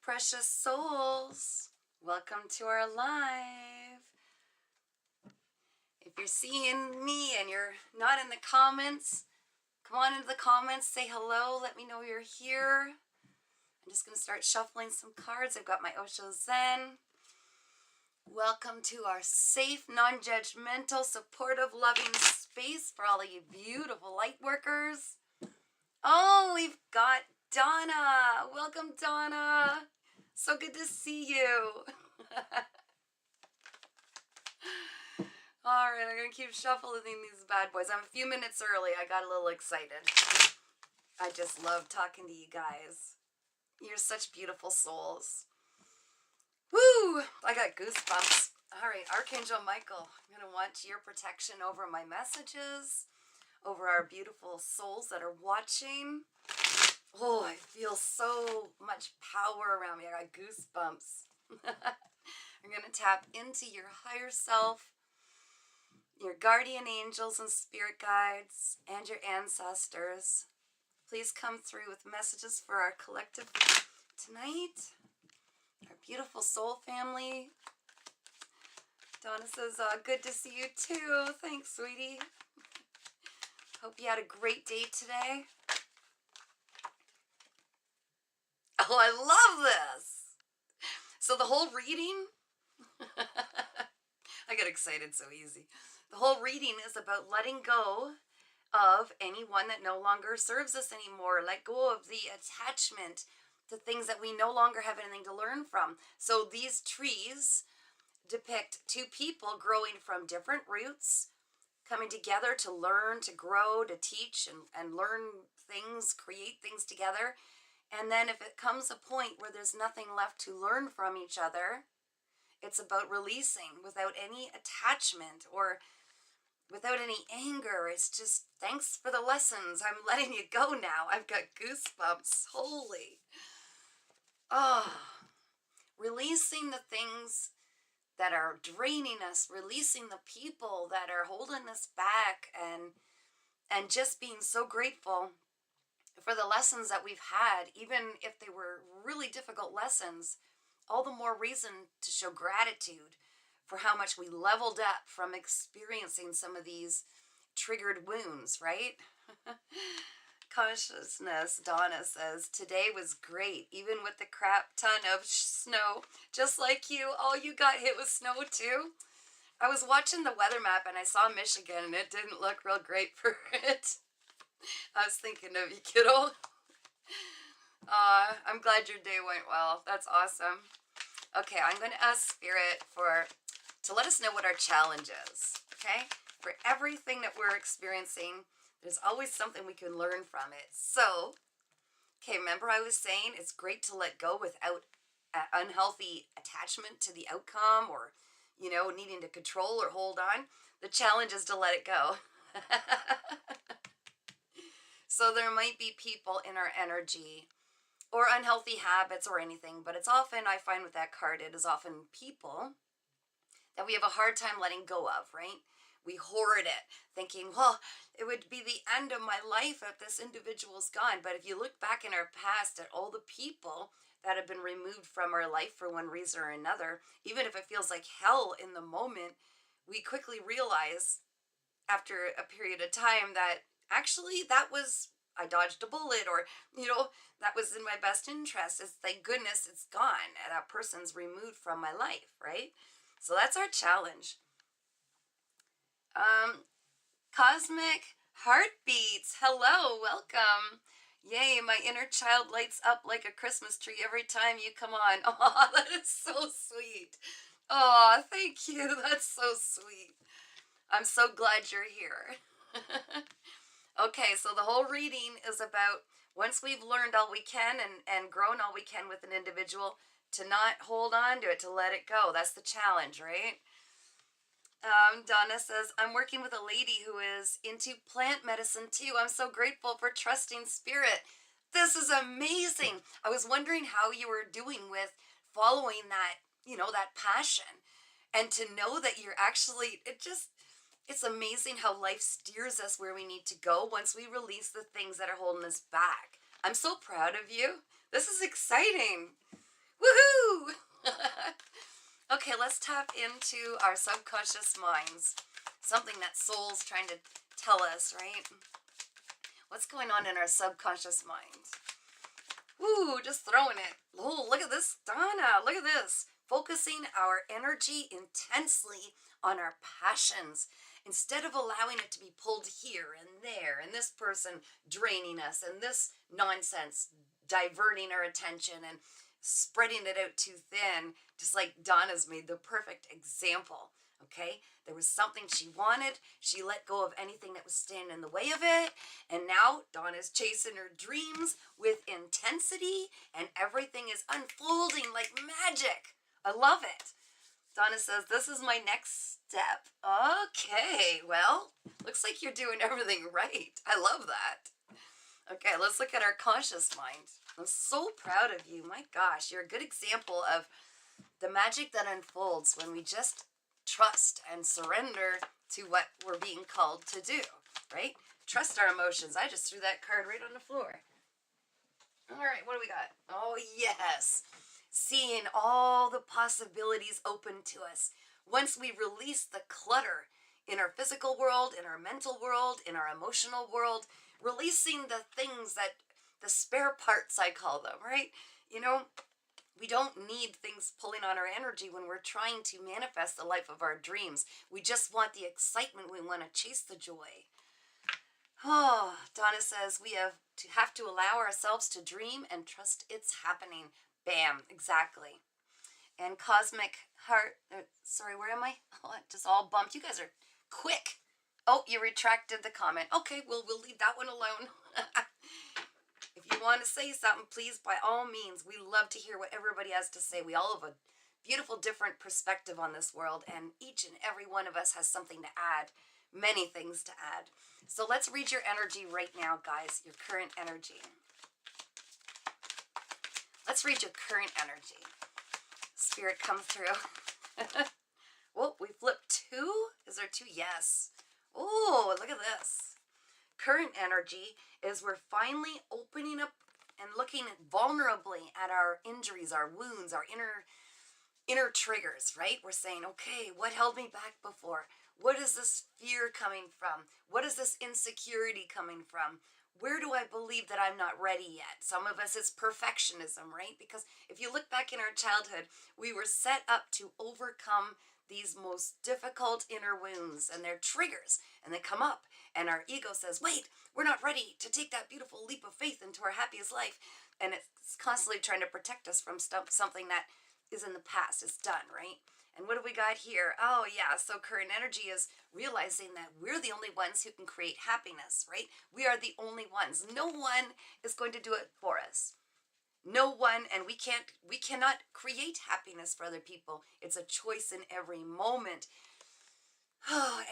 Precious souls, welcome to our live. If you're seeing me and you're not in the comments, come on into the comments, say hello, let me know you're here. I'm just going to start shuffling some cards. I've got my Osho Zen. Welcome to our safe, non-judgmental, supportive, loving space for all of you beautiful light workers. Oh, we've got Donna. Welcome, Donna. So good to see you. All right, I'm going to keep shuffling these bad boys. I'm a few minutes early. I got a little excited. I just love talking to you guys. You're such beautiful souls. Woo! I got goosebumps. All right, Archangel Michael, I'm going to want your protection over my messages, over our beautiful souls that are watching. Oh, I feel so much power around me. I got goosebumps. I'm going to tap into your higher self, your guardian angels and spirit guides, and your ancestors. Please come through with messages for our collective tonight. Our beautiful soul family. Donna says, good to see you too. Thanks, sweetie. Hope you had a great day today. Oh, I love this. So the whole reading, I get excited so easy. The whole reading is about letting go of anyone that no longer serves us anymore. Let go of the attachment to things that we no longer have anything to learn from. So these trees depict two people growing from different roots, coming together to learn, to grow, to teach, and learn things, create things together. And then if it comes a point where there's nothing left to learn from each other, it's about releasing without any attachment or without any anger. It's just, thanks for the lessons. I'm letting you go now. I've got goosebumps. Holy. Oh, releasing the things that are draining us, releasing the people that are holding us back, and just being so grateful for the lessons that we've had, even if they were really difficult lessons. All the more reason to show gratitude for how much we leveled up from experiencing some of these triggered wounds, right? Consciousness, Donna says, today was great, even with the crap ton of snow. Just like you, oh, you got hit with snow too? I was watching the weather map and I saw Michigan and it didn't look real great for it. I was thinking of you, kiddo. I'm glad your day went well. That's awesome. Okay, I'm going to ask Spirit to let us know what our challenge is, okay? For everything that we're experiencing, there's always something we can learn from it. So, okay, remember I was saying it's great to let go without unhealthy attachment to the outcome or, needing to control or hold on. The challenge is to let it go. So there might be people in our energy or unhealthy habits or anything, but it's often, I find with that card, it is often people that we have a hard time letting go of, right? We hoard it, thinking, well, it would be the end of my life if this individual's gone. But if you look back in our past at all the people that have been removed from our life for one reason or another, even if it feels like hell in the moment, we quickly realize after a period of time that actually I dodged a bullet, or, that was in my best interest. It's thank goodness it's gone and that person's removed from my life, right? So that's our challenge. Cosmic Heartbeats. Hello, welcome. Yay, my inner child lights up like a Christmas tree every time you come on. Oh, that is so sweet. Oh, thank you. That's so sweet. I'm so glad you're here. Okay, so the whole reading is about once we've learned all we can and grown all we can with an individual, to not hold on to it, to let it go. That's the challenge, right? Donna says, I'm working with a lady who is into plant medicine too. I'm so grateful for trusting spirit. This is amazing. I was wondering how you were doing with following that, that passion. And to know that you're actually, it's amazing how life steers us where we need to go once we release the things that are holding us back. I'm so proud of you. This is exciting. Woohoo! Okay, let's tap into our subconscious minds. Something that soul's trying to tell us, right? What's going on in our subconscious mind? Woo, just throwing it. Oh, look at this, Donna. Look at this. Focusing our energy intensely on our passions instead of allowing it to be pulled here and there, and this person draining us, and this nonsense diverting our attention and spreading it out too thin, just like Donna's made the perfect example. Okay, there was something she wanted. She let go of anything that was standing in the way of it. And now Donna's chasing her dreams with intensity, and everything is unfolding like magic. I love it. Donna says, this is my next step. Okay, well, looks like you're doing everything right. I love that. Okay, let's look at our conscious mind. I'm so proud of you. My gosh, you're a good example of the magic that unfolds when we just trust and surrender to what we're being called to do, right? Trust our emotions. I just threw that card right on the floor. All right, what do we got? Oh, yes. Seeing all the possibilities open to us. Once we release the clutter in our physical world, in our mental world, in our emotional world, releasing the things that, the spare parts, I call them, right? You know, we don't need things pulling on our energy when we're trying to manifest the life of our dreams. We just want the excitement. We want to chase the joy. Oh, Donna says we have to allow ourselves to dream and trust it's happening. Bam, exactly. And Cosmic Heart, sorry, where am I? Oh, it just all bumped. You guys are quick. Oh, you retracted the comment. Okay, we'll leave that one alone. If you want to say something, please, by all means, we love to hear what everybody has to say. We all have a beautiful, different perspective on this world, and each and every one of us has something to add, many things to add. So let's read your energy right now, guys, your current energy. Let's read your current energy. Spirit, come through. Whoa, we flipped two? Is there two? Yes. Oh, look at this. Current energy is we're finally opening up and looking vulnerably at our injuries, our wounds, our inner triggers, right? We're saying, okay, what held me back before? What is this fear coming from? What is this insecurity coming from? Where do I believe that I'm not ready yet? Some of us, it's perfectionism, right? Because if you look back in our childhood, we were set up to overcome these most difficult inner wounds, and they're triggers, and they come up, and our ego says, wait, we're not ready to take that beautiful leap of faith into our happiest life. And it's constantly trying to protect us from something that is in the past. It's done, right? And what do we got here? Oh, yeah. So current energy is realizing that we're the only ones who can create happiness, right? We are the only ones. No one is going to do it for us. No one, and we cannot create happiness for other people. It's a choice in every moment.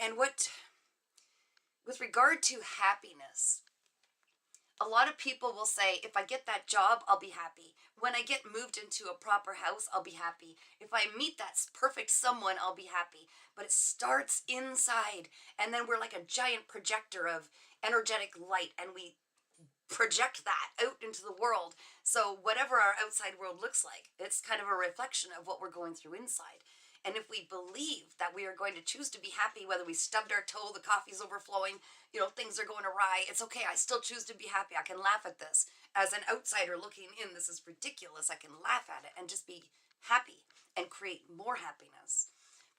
And with regard to happiness, a lot of people will say, if I get that job, I'll be happy. When I get moved into a proper house, I'll be happy. If I meet that perfect someone, I'll be happy. But it starts inside, and then we're like a giant projector of energetic light, and we project that out into the world. So whatever our outside world looks like, it's kind of a reflection of what we're going through inside. And if we believe that we are going to choose to be happy, whether we stubbed our toe, the coffee's overflowing, things are going awry, it's okay, I still choose to be happy. I can laugh at this. As an outsider looking in, this is ridiculous. I can laugh at it and just be happy and create more happiness.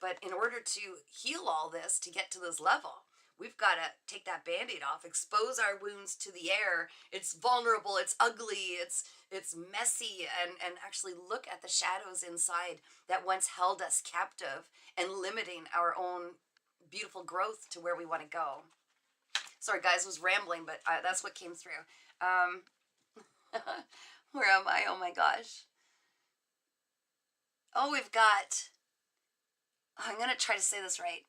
But in order to heal all this, to get to this level, we've got to take that Band-Aid off, expose our wounds to the air. It's vulnerable, it's ugly, it's messy, and actually look at the shadows inside that once held us captive and limiting our own beautiful growth to where we want to go. Sorry, guys, I was rambling, but that's what came through. Where am I? Oh, my gosh. Oh, we've got... I'm going to try to say this right.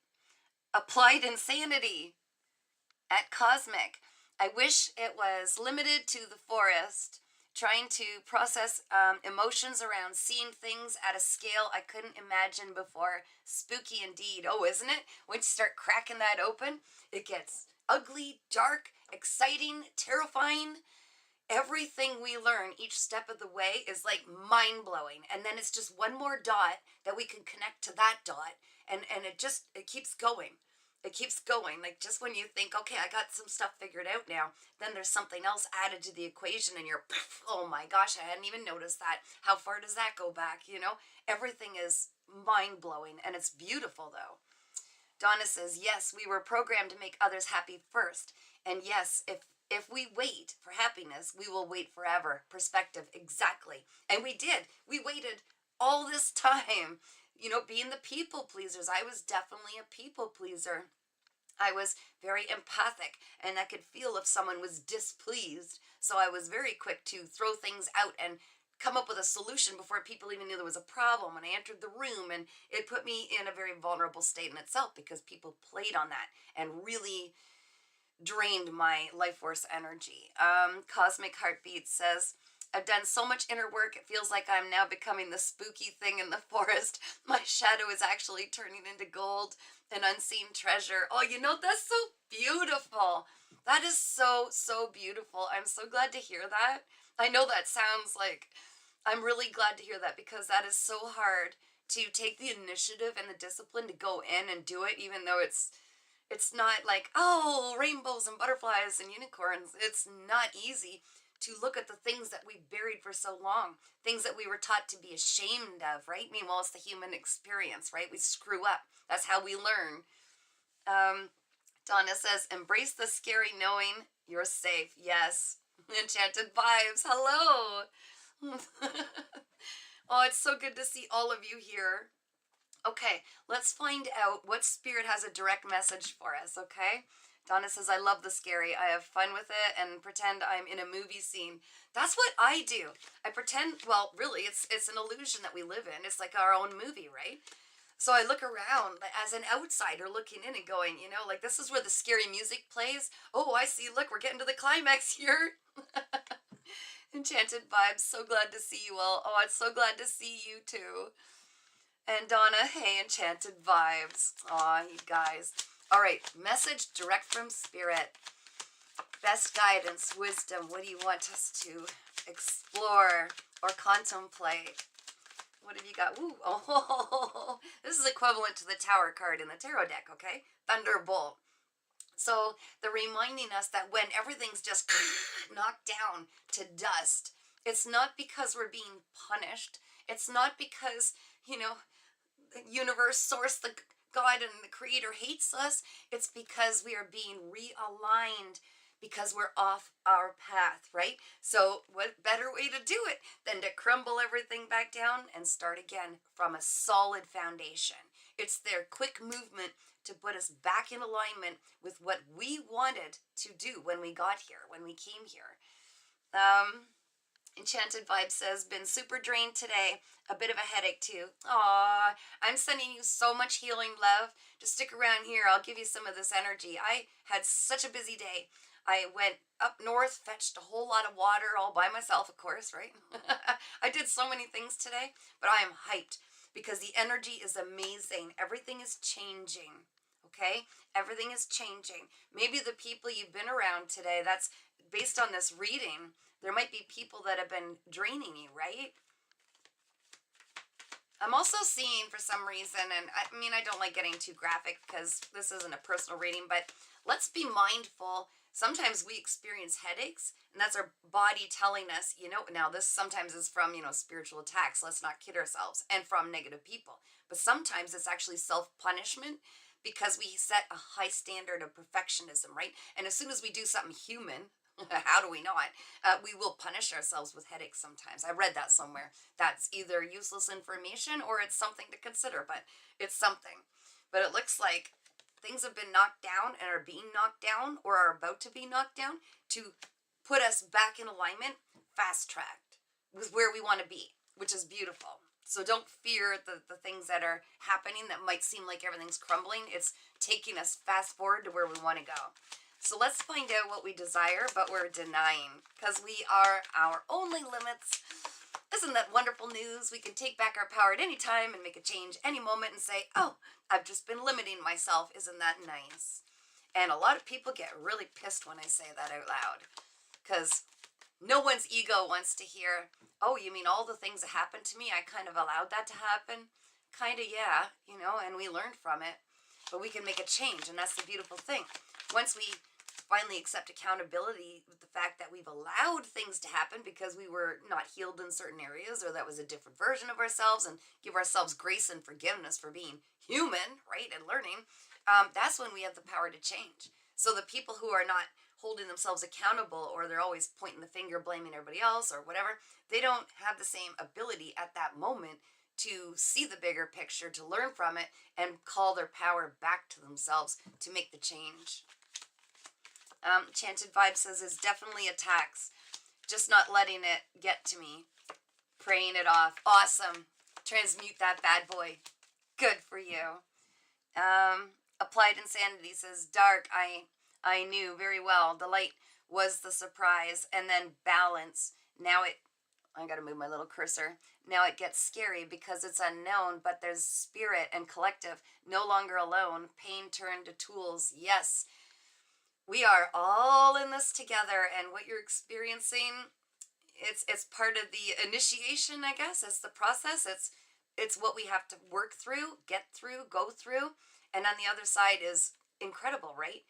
Applied Insanity at Cosmic. I wish it was limited to the forest, trying to process emotions around seeing things at a scale I couldn't imagine before. Spooky indeed. Oh, isn't it? Once you start cracking that open, it gets ugly, dark, exciting, terrifying. everything we learn each step of the way is like mind-blowing, and then it's just one more dot that we can connect to that dot, and it keeps going. It keeps going. Like, just when you think, okay, I got some stuff figured out now, then there's something else added to the equation, and you're, oh my gosh, I hadn't even noticed that. How far does that go back? Everything is mind-blowing, and it's beautiful though. Donna says, yes, we were programmed to make others happy first. And yes, if we wait for happiness, we will wait forever. Perspective, exactly. And we did. We waited all this time, being the people pleasers. I was definitely a people pleaser. I was very empathic, and I could feel if someone was displeased. So I was very quick to throw things out and come up with a solution before people even knew there was a problem when I entered the room. And it put me in a very vulnerable state in itself, because people played on that and really drained my life force energy. Cosmic Heartbeat says, I've done so much inner work, it feels like I'm now becoming the spooky thing in the forest. My shadow is actually turning into gold, an unseen treasure. Oh, that's so beautiful. That is so, so beautiful. I'm so glad to hear that. I know that sounds like, I'm really glad to hear that, because that is so hard to take the initiative and the discipline to go in and do it, even though it's not like, oh, rainbows and butterflies and unicorns. It's not easy to look at the things that we buried for so long, things that we were taught to be ashamed of, right? Meanwhile, it's the human experience, right? We screw up. That's how we learn. Donna says, embrace the scary knowing you're safe. Yes. Enchanted Vibes. Hello. Oh, it's so good to see all of you here. Okay, let's find out what spirit has a direct message for us, okay? Donna says, I love the scary. I have fun with it and pretend I'm in a movie scene. That's what I do. I pretend, well, really, it's an illusion that we live in. It's like our own movie, right? So I look around as an outsider looking in and going, like, this is where the scary music plays. Oh, I see. Look, we're getting to the climax here. Enchanted Vibes. So glad to see you all. Oh, I'm so glad to see you too. And Donna, hey, Enchanted Vibes. Aw, you guys. All right, message direct from Spirit. Best guidance, wisdom. What do you want us to explore or contemplate? What have you got? Ooh, oh, this is equivalent to the Tower card in the tarot deck, okay? Thunderbolt. So they're reminding us that when everything's just knocked down to dust, it's not because we're being punished. It's not because, the universe, source, the God and the creator hates us. It's because we are being realigned, because we're off our path, right? So what better way to do it than to crumble everything back down and start again from a solid foundation? It's their quick movement to put us back in alignment with what we wanted to do when we got here, when we came here. Enchanted Vibe says, been super drained today. A bit of a headache too. Aw, I'm sending you so much healing love. Just stick around here. I'll give you some of this energy. I had such a busy day. I went up north, fetched a whole lot of water all by myself, of course, right? I did so many things today, but I am hyped because the energy is amazing. Everything is changing, okay? Everything is changing. Maybe the people you've been around today, that's based on this reading, there might be people that have been draining you, right? I'm also seeing, for some reason, and I don't like getting too graphic because this isn't a personal reading, but let's be mindful. Sometimes we experience headaches, and that's our body telling us, now this sometimes is from, spiritual attacks. Let's not kid ourselves, and from negative people. But sometimes it's actually self-punishment because we set a high standard of perfectionism, right? And as soon as we do something human, how do we not? We will punish ourselves with headaches sometimes. I read that somewhere. That's either useless information or it's something to consider, but it's something. But it looks like things have been knocked down and are being knocked down or are about to be knocked down to put us back in alignment, fast-tracked with where we want to be, which is beautiful. So don't fear the things that are happening that might seem like everything's crumbling. It's taking us fast forward to where we want to go. So let's find out what we desire, but we're denying, because we are our only limits. Isn't that wonderful news? We can take back our power at any time and make a change any moment and say, oh, I've just been limiting myself. Isn't that nice? And a lot of people get really pissed when I say that out loud, because No one's ego wants to hear, oh, you mean all the things that happened to me, I kind of allowed that to happen? Kind of, yeah, and we learned from it. But we can make a change, and that's the beautiful thing. Once we finally accept accountability with the fact that we've allowed things to happen because we were not healed in certain areas, or that was a different version of ourselves, and give ourselves grace and forgiveness for being human, right, and learning, that's when we have the power to change. So the people who are not holding themselves accountable, or they're always pointing the finger, blaming everybody else or whatever, they don't have the same ability at that moment to see the bigger picture, to learn from it, and call their power back to themselves to make the change. Chanted Vibe says, is definitely a tax. Just not letting it get to me. Praying it off. Awesome. Transmute that bad boy. Good for you. Applied Insanity says, dark, I knew very well. The light was the surprise, and then balance. Now I gotta move my little cursor. Now it gets scary because it's unknown, but there's spirit and collective. No longer alone. Pain turned to tools. Yes. We are all in this together, and what you're experiencing, it's part of the initiation, I guess. It's the process. It's what we have to work through, get through, go through, and on the other side is incredible, right?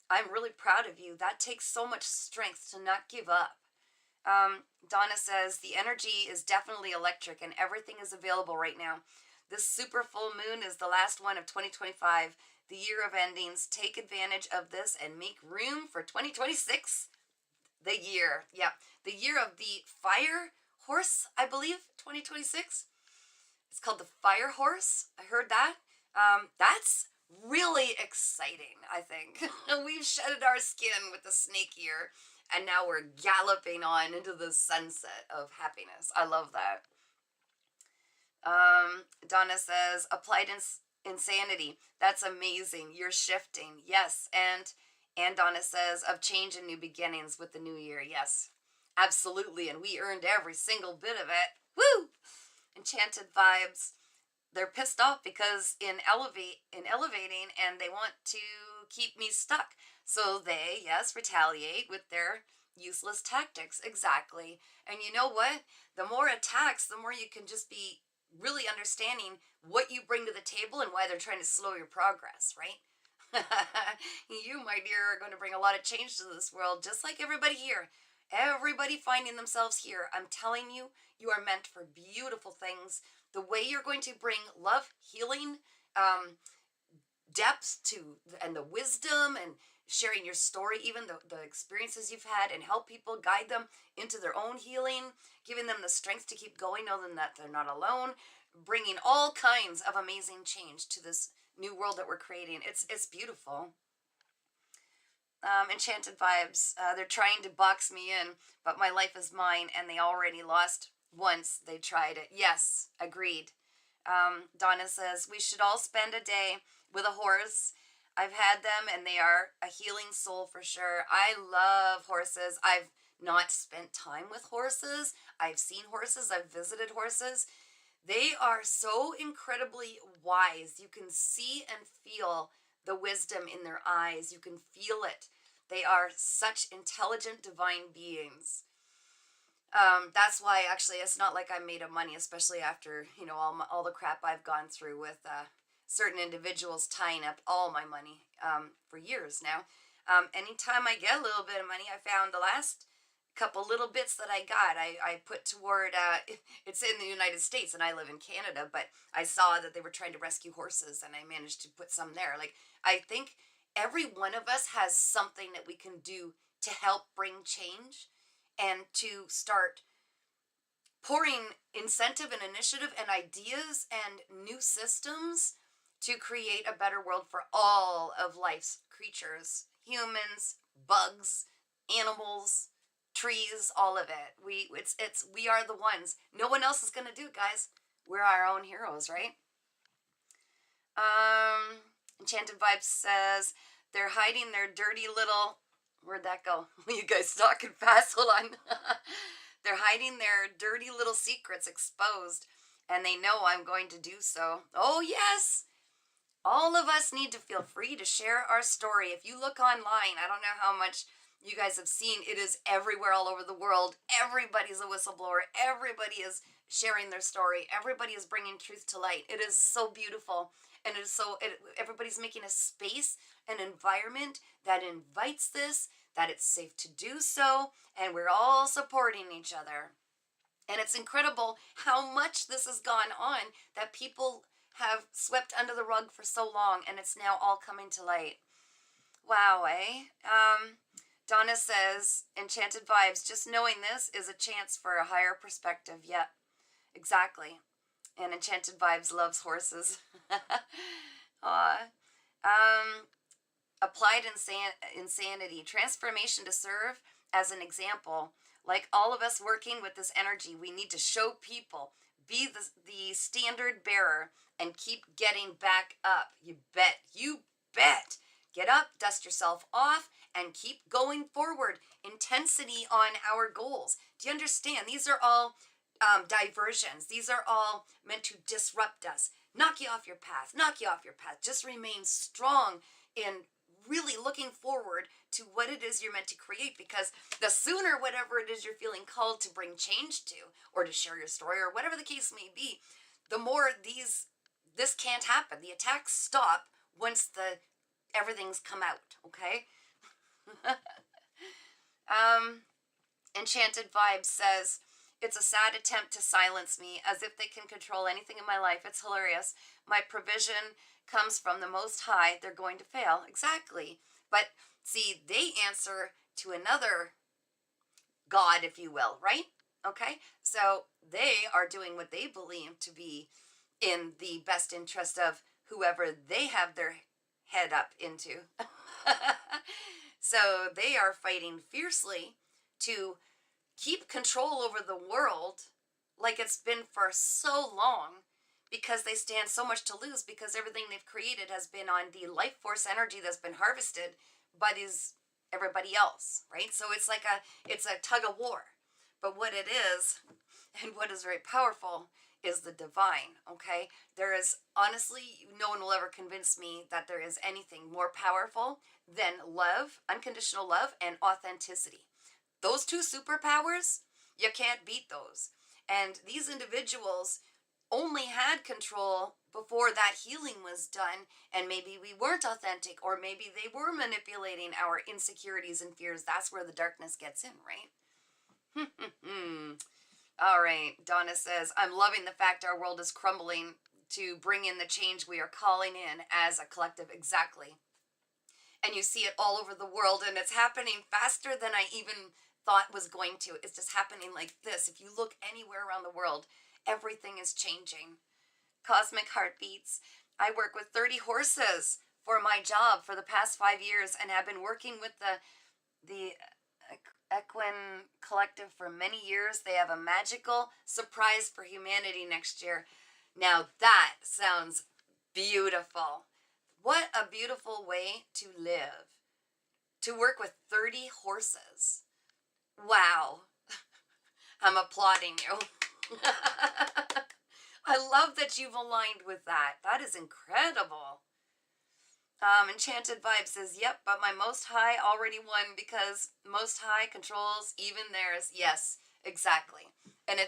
I'm really proud of you. That takes so much strength to not give up. Donna says, the energy is definitely electric and everything is available right now. This super full moon is the last one of 2025, the year of endings. Take advantage of this and make room for 2026. The year of the fire horse, I believe, 2026. It's called the fire horse. I heard that. That's really exciting, I think. We've shedded our skin with the snake year, and now we're galloping on into the sunset of happiness. I love that. Donna says, applied insanity. That's amazing. You're shifting. Yes. And Donna says, of change and new beginnings with the new year. Yes, absolutely. And we earned every single bit of it. Woo! Enchanted Vibes. They're pissed off because in elevating, and they want to keep me stuck. So they, yes, retaliate with their useless tactics. Exactly. And you know what? The more attacks, the more you can just be really understanding what you bring to the table and why they're trying to slow your progress, right? You, my dear, are going to bring a lot of change to this world, just like everybody here. Everybody finding themselves here. I'm telling you, you are meant for beautiful things. The way you're going to bring love, healing, depth to, and the wisdom, and sharing your story, even the experiences you've had, and help people, guide them into their own healing, giving them the strength to keep going, knowing that they're not alone, bringing all kinds of amazing change to this new world that we're creating. It's beautiful. Enchanted Vibes. They're trying to box me in, but my life is mine, and they already lost once they tried it. Yes, agreed. Donna says, we should all spend a day with a horse. I've had them, and they are a healing soul for sure. I love horses. I've not spent time with horses. I've seen horses. I've visited horses. They are so incredibly wise. You can see and feel the wisdom in their eyes. You can feel it. They are such intelligent, divine beings. That's why, actually, it's not like I'm made of money, especially after, all the crap I've gone through with certain individuals tying up all my money for years now. Anytime I get a little bit of money, I found the last couple little bits that I got, I put toward, it's in the United States and I live in Canada, but I saw that they were trying to rescue horses and I managed to put some there. Like, I think every one of us has something that we can do to help bring change and to start pouring incentive and initiative and ideas and new systems to create a better world for all of life's creatures, humans, bugs, animals, trees, all of it. We are the ones. No one else is going to do it, guys. We're our own heroes, right? Enchanted Vibes says, they're hiding their dirty little, where'd that go? You guys talking fast, hold on. They're hiding their dirty little secrets exposed, and they know I'm going to do so. Oh, yes. All of us need to feel free to share our story. If you look online, I don't know how much You guys have seen it is everywhere all over the world. Everybody's a whistleblower. Everybody is sharing their story. Everybody is bringing truth to light. It is so beautiful. And it is everybody's making a space, an environment that invites this, that it's safe to do so, and we're all supporting each other. And it's incredible how much this has gone on that people have swept under the rug for so long, and it's now all coming to light. Wow, eh? Donna says, Enchanted Vibes, just knowing this is a chance for a higher perspective. Yep, exactly. And Enchanted Vibes loves horses. Aw. Applied insanity. Transformation to serve as an example. Like all of us working with this energy, we need to show people, be the standard bearer, and keep getting back up. You bet. You bet. Get up, dust yourself off, and keep going forward. Intensity on our goals. Do you understand? These are all diversions. These are all meant to disrupt us. Knock you off your path. Knock you off your path. Just remain strong in really looking forward to what it is you're meant to create, because the sooner whatever it is you're feeling called to bring change to, or to share your story, or whatever the case may be, the more this can't happen. The attacks stop once everything's come out, okay? Enchanted Vibes says, it's a sad attempt to silence me, as if they can control anything in my life. It's hilarious. My provision comes from the Most High. They're going to fail. Exactly. But see, they answer to another God, if you will, right? Okay? So they are doing what they believe to be in the best interest of whoever they have their head up into. So they are fighting fiercely to keep control over the world like it's been for so long, because they stand so much to lose, because everything they've created has been on the life force energy that's been harvested by everybody else, right? So it's like it's a tug of war. But what it is, and what is very powerful, is the divine, okay? There is, honestly, no one will ever convince me that there is anything more powerful than love, unconditional love, and authenticity. Those two superpowers, you can't beat those. And these individuals only had control before that healing was done, and maybe we weren't authentic, or maybe they were manipulating our insecurities and fears. That's where the darkness gets in, right? All right, Donna says, I'm loving the fact our world is crumbling to bring in the change we are calling in as a collective. Exactly. And you see it all over the world, and it's happening faster than I even thought was going to. It's just happening like this. If you look anywhere around the world, everything is changing. Cosmic Heartbeats. I work with 30 horses for my job for the past 5 years, and have been working with the Equine Collective for many years. They have a magical surprise for humanity next year. Now that sounds beautiful. What a beautiful way to live. To work with 30 horses. Wow. I'm applauding you. I love that you've aligned with that. That is incredible. Enchanted Vibe says, yep, but my Most High already won, because Most High controls even theirs. Yes, exactly. And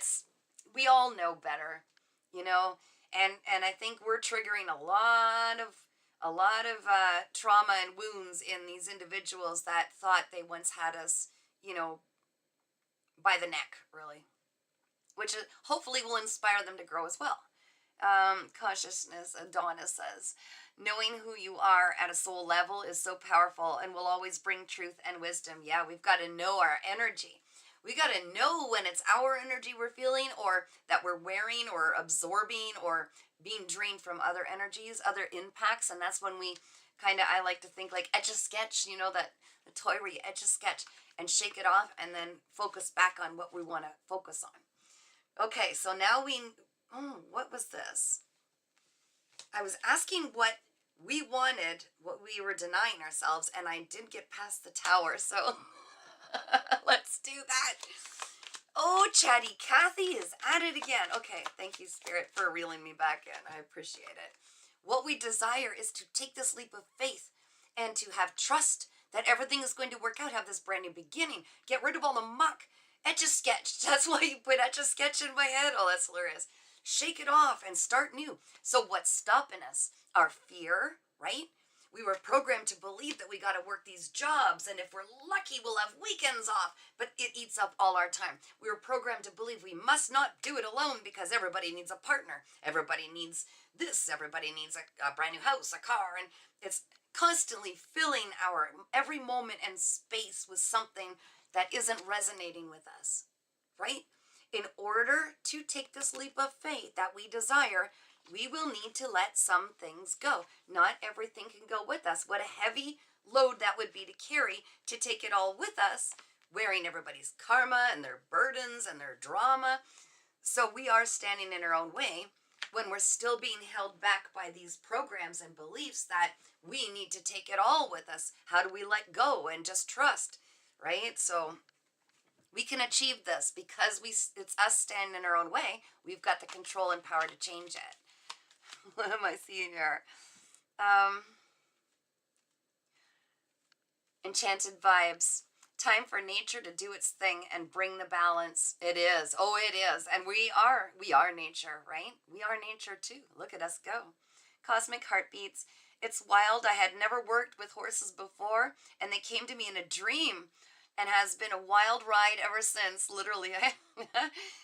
we all know better, you know, and I think we're triggering a lot of trauma and wounds in these individuals that thought they once had us, you know, by the neck, really, which hopefully will inspire them to grow as well. Consciousness, Donna says, knowing who you are at a soul level is so powerful and will always bring truth and wisdom. Yeah, we've got to know our energy. We got to know when it's our energy we're feeling, or that we're wearing or absorbing or being drained from other energies, other impacts. And that's when we I like to think like etch a sketch, you know, that the toy where you etch a sketch and shake it off and then focus back on what we want to focus on. Okay, so now what was this? I was asking what we wanted, what we were denying ourselves, and I did get past the tower, so let's do that. Oh, Chatty Cathy is at it again. Okay, thank you, Spirit, for reeling me back in. I appreciate it. What we desire is to take this leap of faith and to have trust that everything is going to work out, have this brand new beginning, get rid of all the muck. Etch-a-sketch. That's why you put etch-a-sketch in my head. Oh, that's hilarious. Shake it off and start new. So what's stopping us? Our fear, right? We were programmed to believe that we got to work these jobs, and if we're lucky, we'll have weekends off, but it eats up all our time. We were programmed to believe we must not do it alone because everybody needs a partner. Everybody needs this. Everybody needs a brand new house, a car, and it's constantly filling our every moment and space with something that isn't resonating with us, right? In order to take this leap of faith that we desire, we will need to let some things go. Not everything can go with us. What a heavy load that would be to carry, to take it all with us, wearing everybody's karma and their burdens and their drama. So we are standing in our own way when we're still being held back by these programs and beliefs that we need to take it all with us. How do we let go and just trust, right? So we can achieve this because it's us standing in our own way. We've got the control and power to change it. What am I seeing here? Enchanted vibes. Time for nature to do its thing and bring the balance. It is. Oh, it is. And we are nature, right? We are nature too. Look at us go. Cosmic heartbeats. It's wild. I had never worked with horses before, and they came to me in a dream, and has been a wild ride ever since. Literally,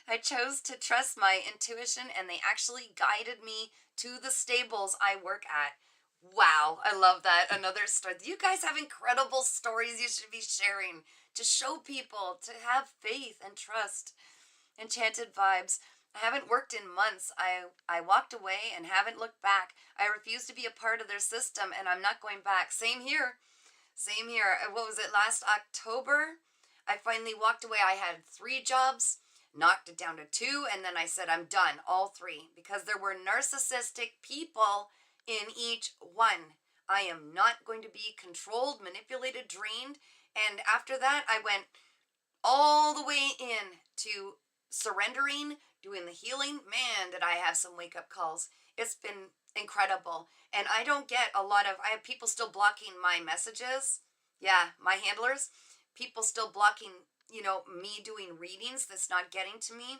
I chose to trust my intuition, and they actually guided me to the stables I work at. Wow, I love that. Another story. You guys have incredible stories you should be sharing to show people to have faith and trust. Enchanted vibes. I haven't worked in months. I walked away and haven't looked back. I refuse to be a part of their system, and I'm not going back. Same here. Same here. What was it, last October? I finally walked away. I had 3 jobs, knocked it down to 2, and then I said, I'm done, all 3, because there were narcissistic people in each one. I am not going to be controlled, manipulated, drained. And after that, I went all the way in to surrendering, doing the healing. Man, did I have some wake-up calls. It's been incredible. And I don't get I have people still blocking my messages. Yeah, my handlers. People still blocking, me doing readings that's not getting to me.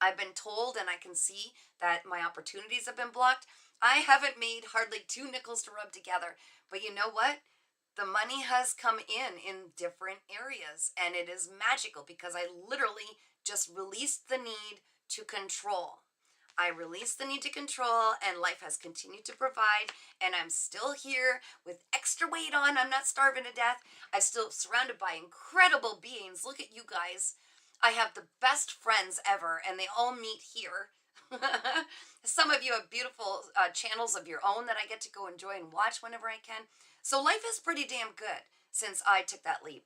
I've been told, and I can see that my opportunities have been blocked. I haven't made hardly 2 nickels to rub together. But you know what? The money has come in different areas, and it is magical because I literally just released the need to control. I released the need to control, and life has continued to provide, and I'm still here with extra weight on. I'm not starving to death. I'm still surrounded by incredible beings. Look at you guys. I have the best friends ever, and they all meet here. Some of you have beautiful channels of your own that I get to go enjoy and watch whenever I can. So life is pretty damn good since I took that leap.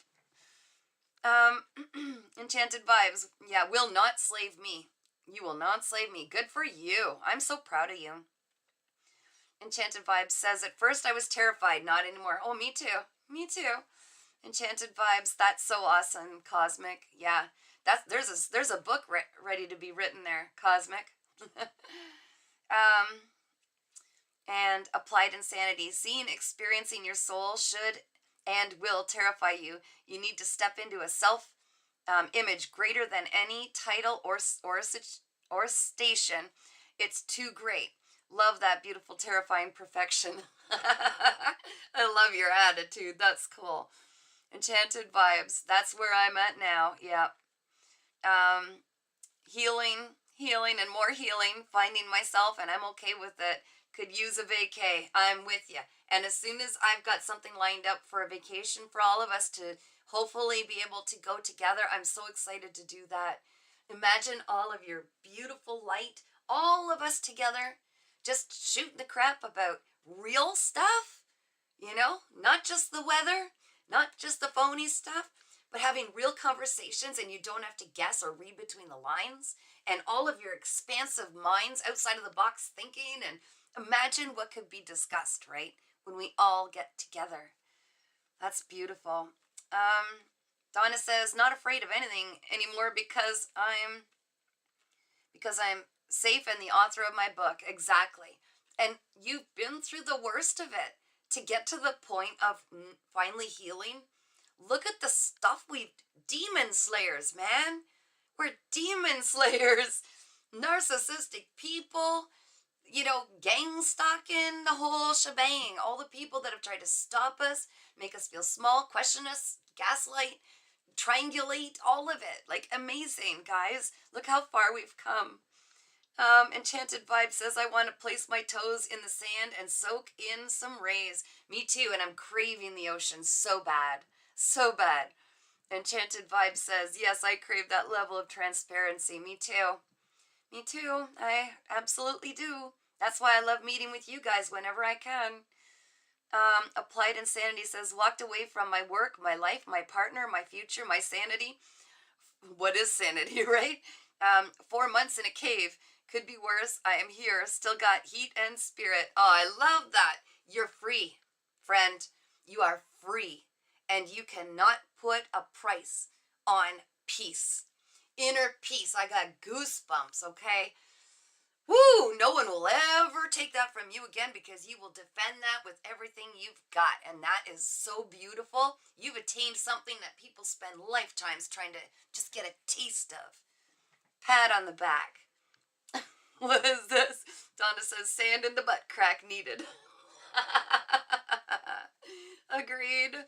Enchanted vibes. Yeah, will not slave me. You will not slave me. Good for you. I'm so proud of you. Enchanted vibes says, at first I was terrified, not anymore. Oh, me too. Me too. Enchanted vibes. That's so awesome. Cosmic. Yeah. There's a book ready to be written there. Cosmic. And applied insanity. Seeing, experiencing your soul should and will terrify you. You need to step into a self image greater than any title or station. It's too great. Love that beautiful, terrifying perfection. I love your attitude. That's cool. Enchanted vibes. That's where I'm at now. Yeah. Healing, and more healing. Finding myself, and I'm okay with it. Could use a vacay. I'm with you. And as soon as I've got something lined up for a vacation for all of us to hopefully be able to go together, I'm so excited to do that. Imagine all of your beautiful light, all of us together, just shooting the crap about real stuff, not just the weather, not just the phony stuff, but having real conversations, and you don't have to guess or read between the lines, and all of your expansive minds outside of the box thinking, and imagine what could be discussed, right? When we all get together. That's beautiful. Donna says, not afraid of anything anymore because I'm safe and the author of my book. Exactly. And you've been through the worst of it. to get to the point of finally healing, look at the stuff we've, demon slayers, man. We're demon slayers, narcissistic people, gang stalking, the whole shebang. All the people that have tried to stop us, make us feel small, question us, gaslight, triangulate, all of it. Like, amazing, guys. Look how far we've come. Enchanted Vibe says, I want to place my toes in the sand and soak in some rays. Me too, and I'm craving the ocean so bad. So bad. Enchanted Vibe says, yes, I crave that level of transparency. Me too. Me too. I absolutely do. That's why I love meeting with you guys whenever I can. Applied Insanity says, walked away from my work, my life, my partner, my future, my sanity. What is sanity, right? 4 months in a cave. Could be worse. I am here. Still got heat and spirit. Oh, I love that. You're free, friend. You are free. And you cannot put a price on peace. Inner peace. I got goosebumps, okay? Woo! No one will ever take that from you again, because you will defend that with everything you've got. And that is so beautiful. You've attained something that people spend lifetimes trying to just get a taste of. Pat on the back. What is this? Donna says, sand in the butt crack needed. Agreed.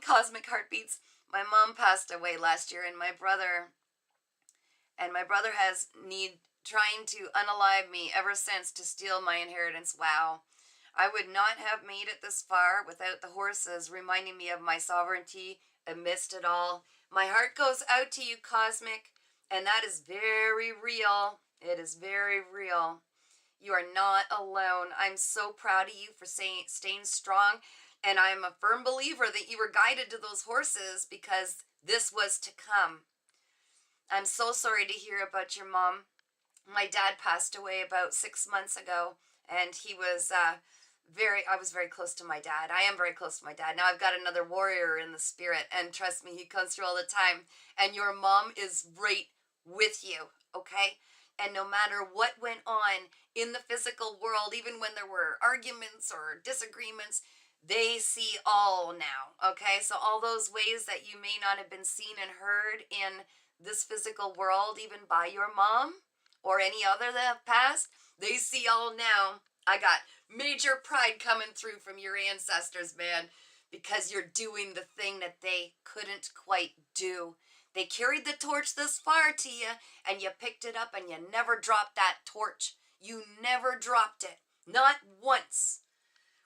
Cosmic Heartbeats. My mom passed away last year, and my brother has trying to unalive me ever since to steal my inheritance. Wow. I would not have made it this far without the horses reminding me of my sovereignty amidst it all. My heart goes out to you, Cosmic, and that is very real. It is very real. You are not alone. I'm so proud of you for staying strong, and I'm a firm believer that you were guided to those horses because this was to come. I'm so sorry to hear about your mom. My dad passed away about 6 months ago, and he was I was very close to my dad. I am very close to my dad. Now I've got another warrior in the spirit, and trust me, he comes through all the time. And your mom is right with you, okay? And no matter what went on in the physical world, even when there were arguments or disagreements, they see all now, okay? So all those ways that you may not have been seen and heard in this physical world, even by your mom or any other that have passed, they see all now. I got major pride coming through from your ancestors, man, because you're doing the thing that they couldn't quite do. They carried the torch this far to you, and you picked it up, and you never dropped that torch. You never dropped it. Not once.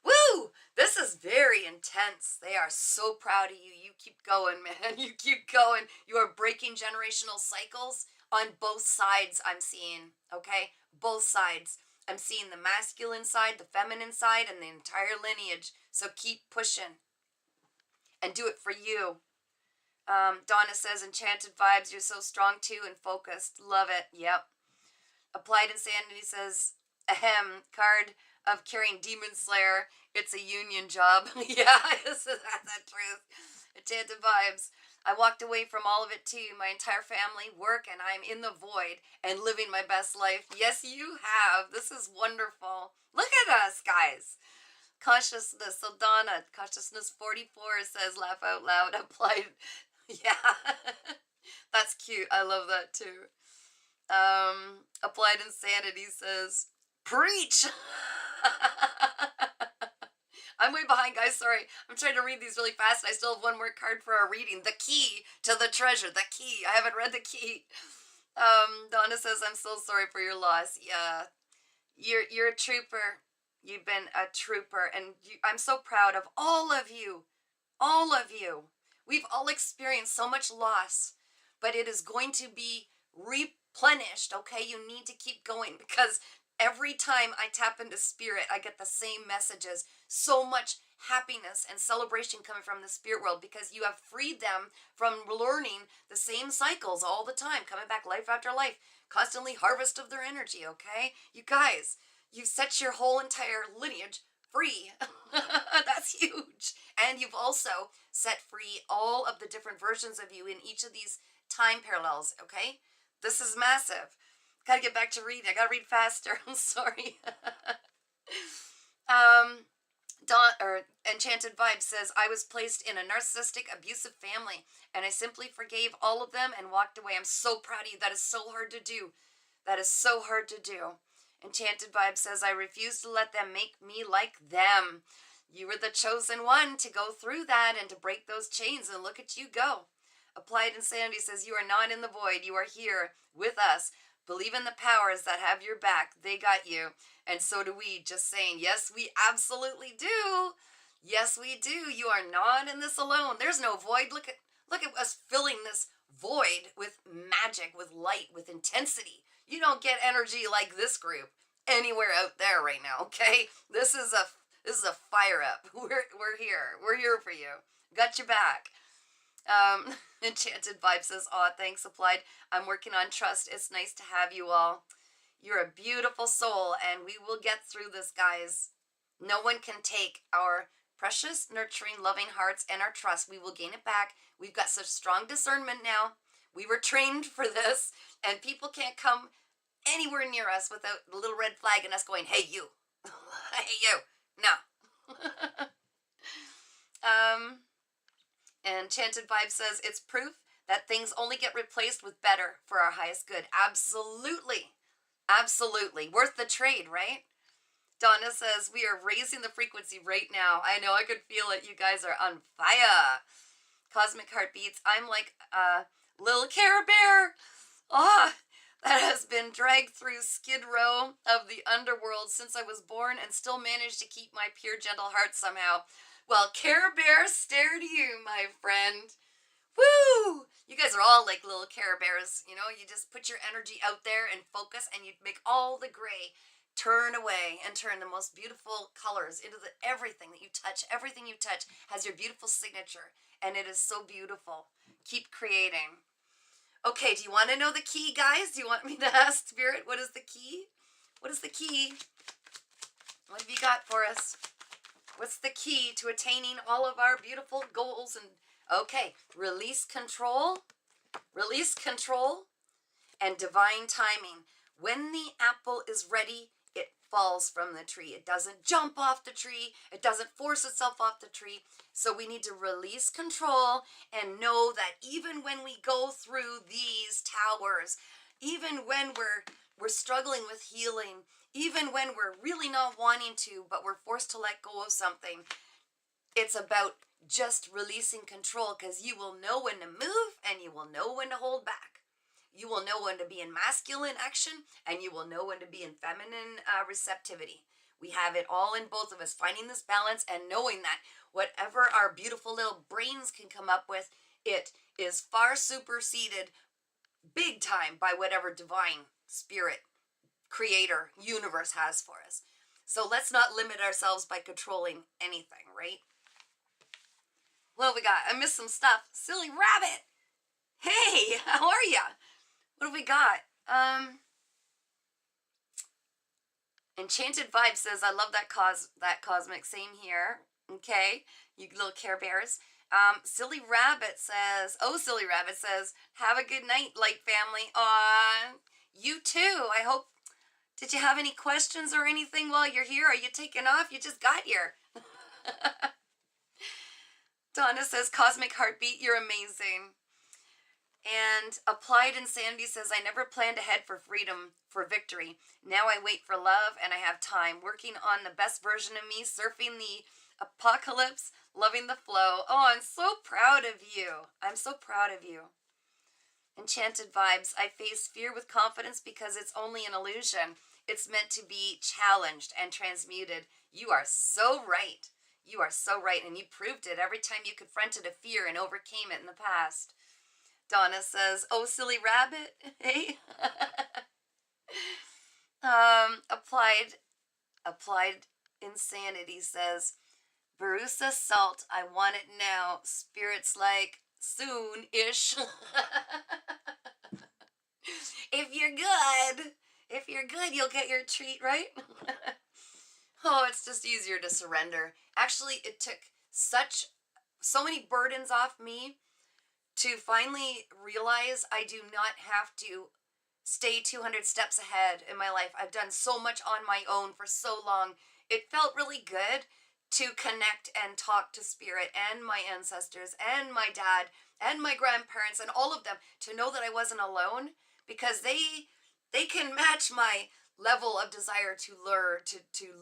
Woo! This is very intense. They are so proud of you. You keep going, man. You keep going. You are breaking generational cycles on both sides, I'm seeing, okay? Both sides. I'm seeing the masculine side, the feminine side, and the entire lineage. So keep pushing. And do it for you. Donna says, Enchanted Vibes, you're so strong too and focused. Love it. Yep. Applied Insanity says, ahem, card of carrying Demon Slayer. It's a union job. Yeah, that's the truth. Enchanted Vibes. I walked away from all of it too. My entire family, work, and I'm in the void and living my best life. Yes, you have. This is wonderful. Look at us, guys. Consciousness. So Donna, Consciousness 44 says, laugh out loud. Applied. Yeah. That's cute. I love that too. Applied Insanity says, preach. I'm way behind, guys. Sorry. I'm trying to read these really fast. I still have one more card for our reading. The key to the treasure. The key. I haven't read the key. Donna says, I'm so sorry for your loss. Yeah. You're a trooper. You've been a trooper. And I'm so proud of all of you. All of you. We've all experienced so much loss. But it is going to be replenished, okay? You need to keep going, because every time I tap into spirit, I get the same messages. So much happiness and celebration coming from the spirit world, because you have freed them from learning the same cycles all the time, coming back life after life, constantly harvest of their energy, okay? You guys, you've set your whole entire lineage free. That's huge. And you've also set free all of the different versions of you in each of these time parallels, okay? This is massive. Gotta get back to reading. I gotta read faster. I'm sorry. Enchanted Vibe says, I was placed in a narcissistic, abusive family, and I simply forgave all of them and walked away. I'm so proud of you. That is so hard to do. That is so hard to do. Enchanted Vibe says, I refuse to let them make me like them. You were the chosen one to go through that and to break those chains, and look at you go. Applied Insanity says, you are not in the void. You are here with us. Believe in the powers that have your back. They got you. And so do we. Just saying, yes, we absolutely do. Yes, we do. You are not in this alone. There's no void. Look at us filling this void with magic, with light, with intensity. You don't get energy like this group anywhere out there right now, okay? This is a fire up. We're here. We're here for you. Got your back. Enchanted Vibe says, aw, thanks, Applied. I'm working on trust. It's nice to have you all. You're a beautiful soul, and we will get through this, guys. No one can take our precious, nurturing, loving hearts and our trust. We will gain it back. We've got such strong discernment now. We were trained for this, and people can't come anywhere near us without the little red flag and us going, hey, you. Hey, you. No. Enchanted Vibe says, it's proof that things only get replaced with better for our highest good. Absolutely. Absolutely. Worth the trade, right? Donna says, we are raising the frequency right now. I know, I could feel it. You guys are on fire. Cosmic Heartbeats, I'm like a little Care Bear. Ah, that has been dragged through Skid Row of the underworld since I was born and still managed to keep my pure, gentle heart somehow. Well, Care Bear, stare to you, my friend. Woo! You guys are all like little Care Bears. You know, you just put your energy out there and focus, and you make all the gray turn away and turn the most beautiful colors into everything that you touch. Everything you touch has your beautiful signature, and it is so beautiful. Keep creating. Okay, do you want to know the key, guys? Do you want me to ask Spirit, what is the key? What is the key? What have you got for us? What's the key to attaining all of our beautiful goals? And okay, release control, and divine timing. When the apple is ready, it falls from the tree. It doesn't jump off the tree. It doesn't force itself off the tree. So we need to release control and know that even when we go through these towers, even when we're struggling with healing, even when we're really not wanting to, but we're forced to let go of something, it's about just releasing control, because you will know when to move and you will know when to hold back. You will know when to be in masculine action, and you will know when to be in feminine receptivity. We have it all in both of us, finding this balance and knowing that whatever our beautiful little brains can come up with, it is far superseded big time by whatever divine spirit, creator, universe has for us. So let's not limit ourselves by controlling anything, right? What we got? I missed some stuff. Silly Rabbit. Hey, how are ya? What have we got? Enchanted Vibe says, I love that cosmic. Same here. Okay, you little Care Bears. Silly Rabbit says, have a good night, Light Family. Aw, you too. I hope, did you have any questions or anything while you're here? Are you taking off? You just got here. Donna says, Cosmic Heartbeat, you're amazing. And Applied Insanity says, I never planned ahead for freedom, for victory. Now I wait for love, and I have time. Working on the best version of me, surfing the apocalypse, loving the flow. Oh, I'm so proud of you. I'm so proud of you. Enchanted Vibes, I face fear with confidence because it's only an illusion. It's meant to be challenged and transmuted. You are so right. You are so right, and you proved it every time you confronted a fear and overcame it in the past. Donna says, oh, Silly Rabbit. Hey. Applied Insanity says, Barusa Salt, I want it now. Spirit's like, soon-ish. If you're good, you'll get your treat, right? Oh, it's just easier to surrender. Actually, it took so many burdens off me to finally realize I do not have to stay 200 steps ahead in my life. I've done so much on my own for so long. It felt really good to connect and talk to spirit and my ancestors and my dad and my grandparents and all of them, to know that I wasn't alone, because they can match my level of desire to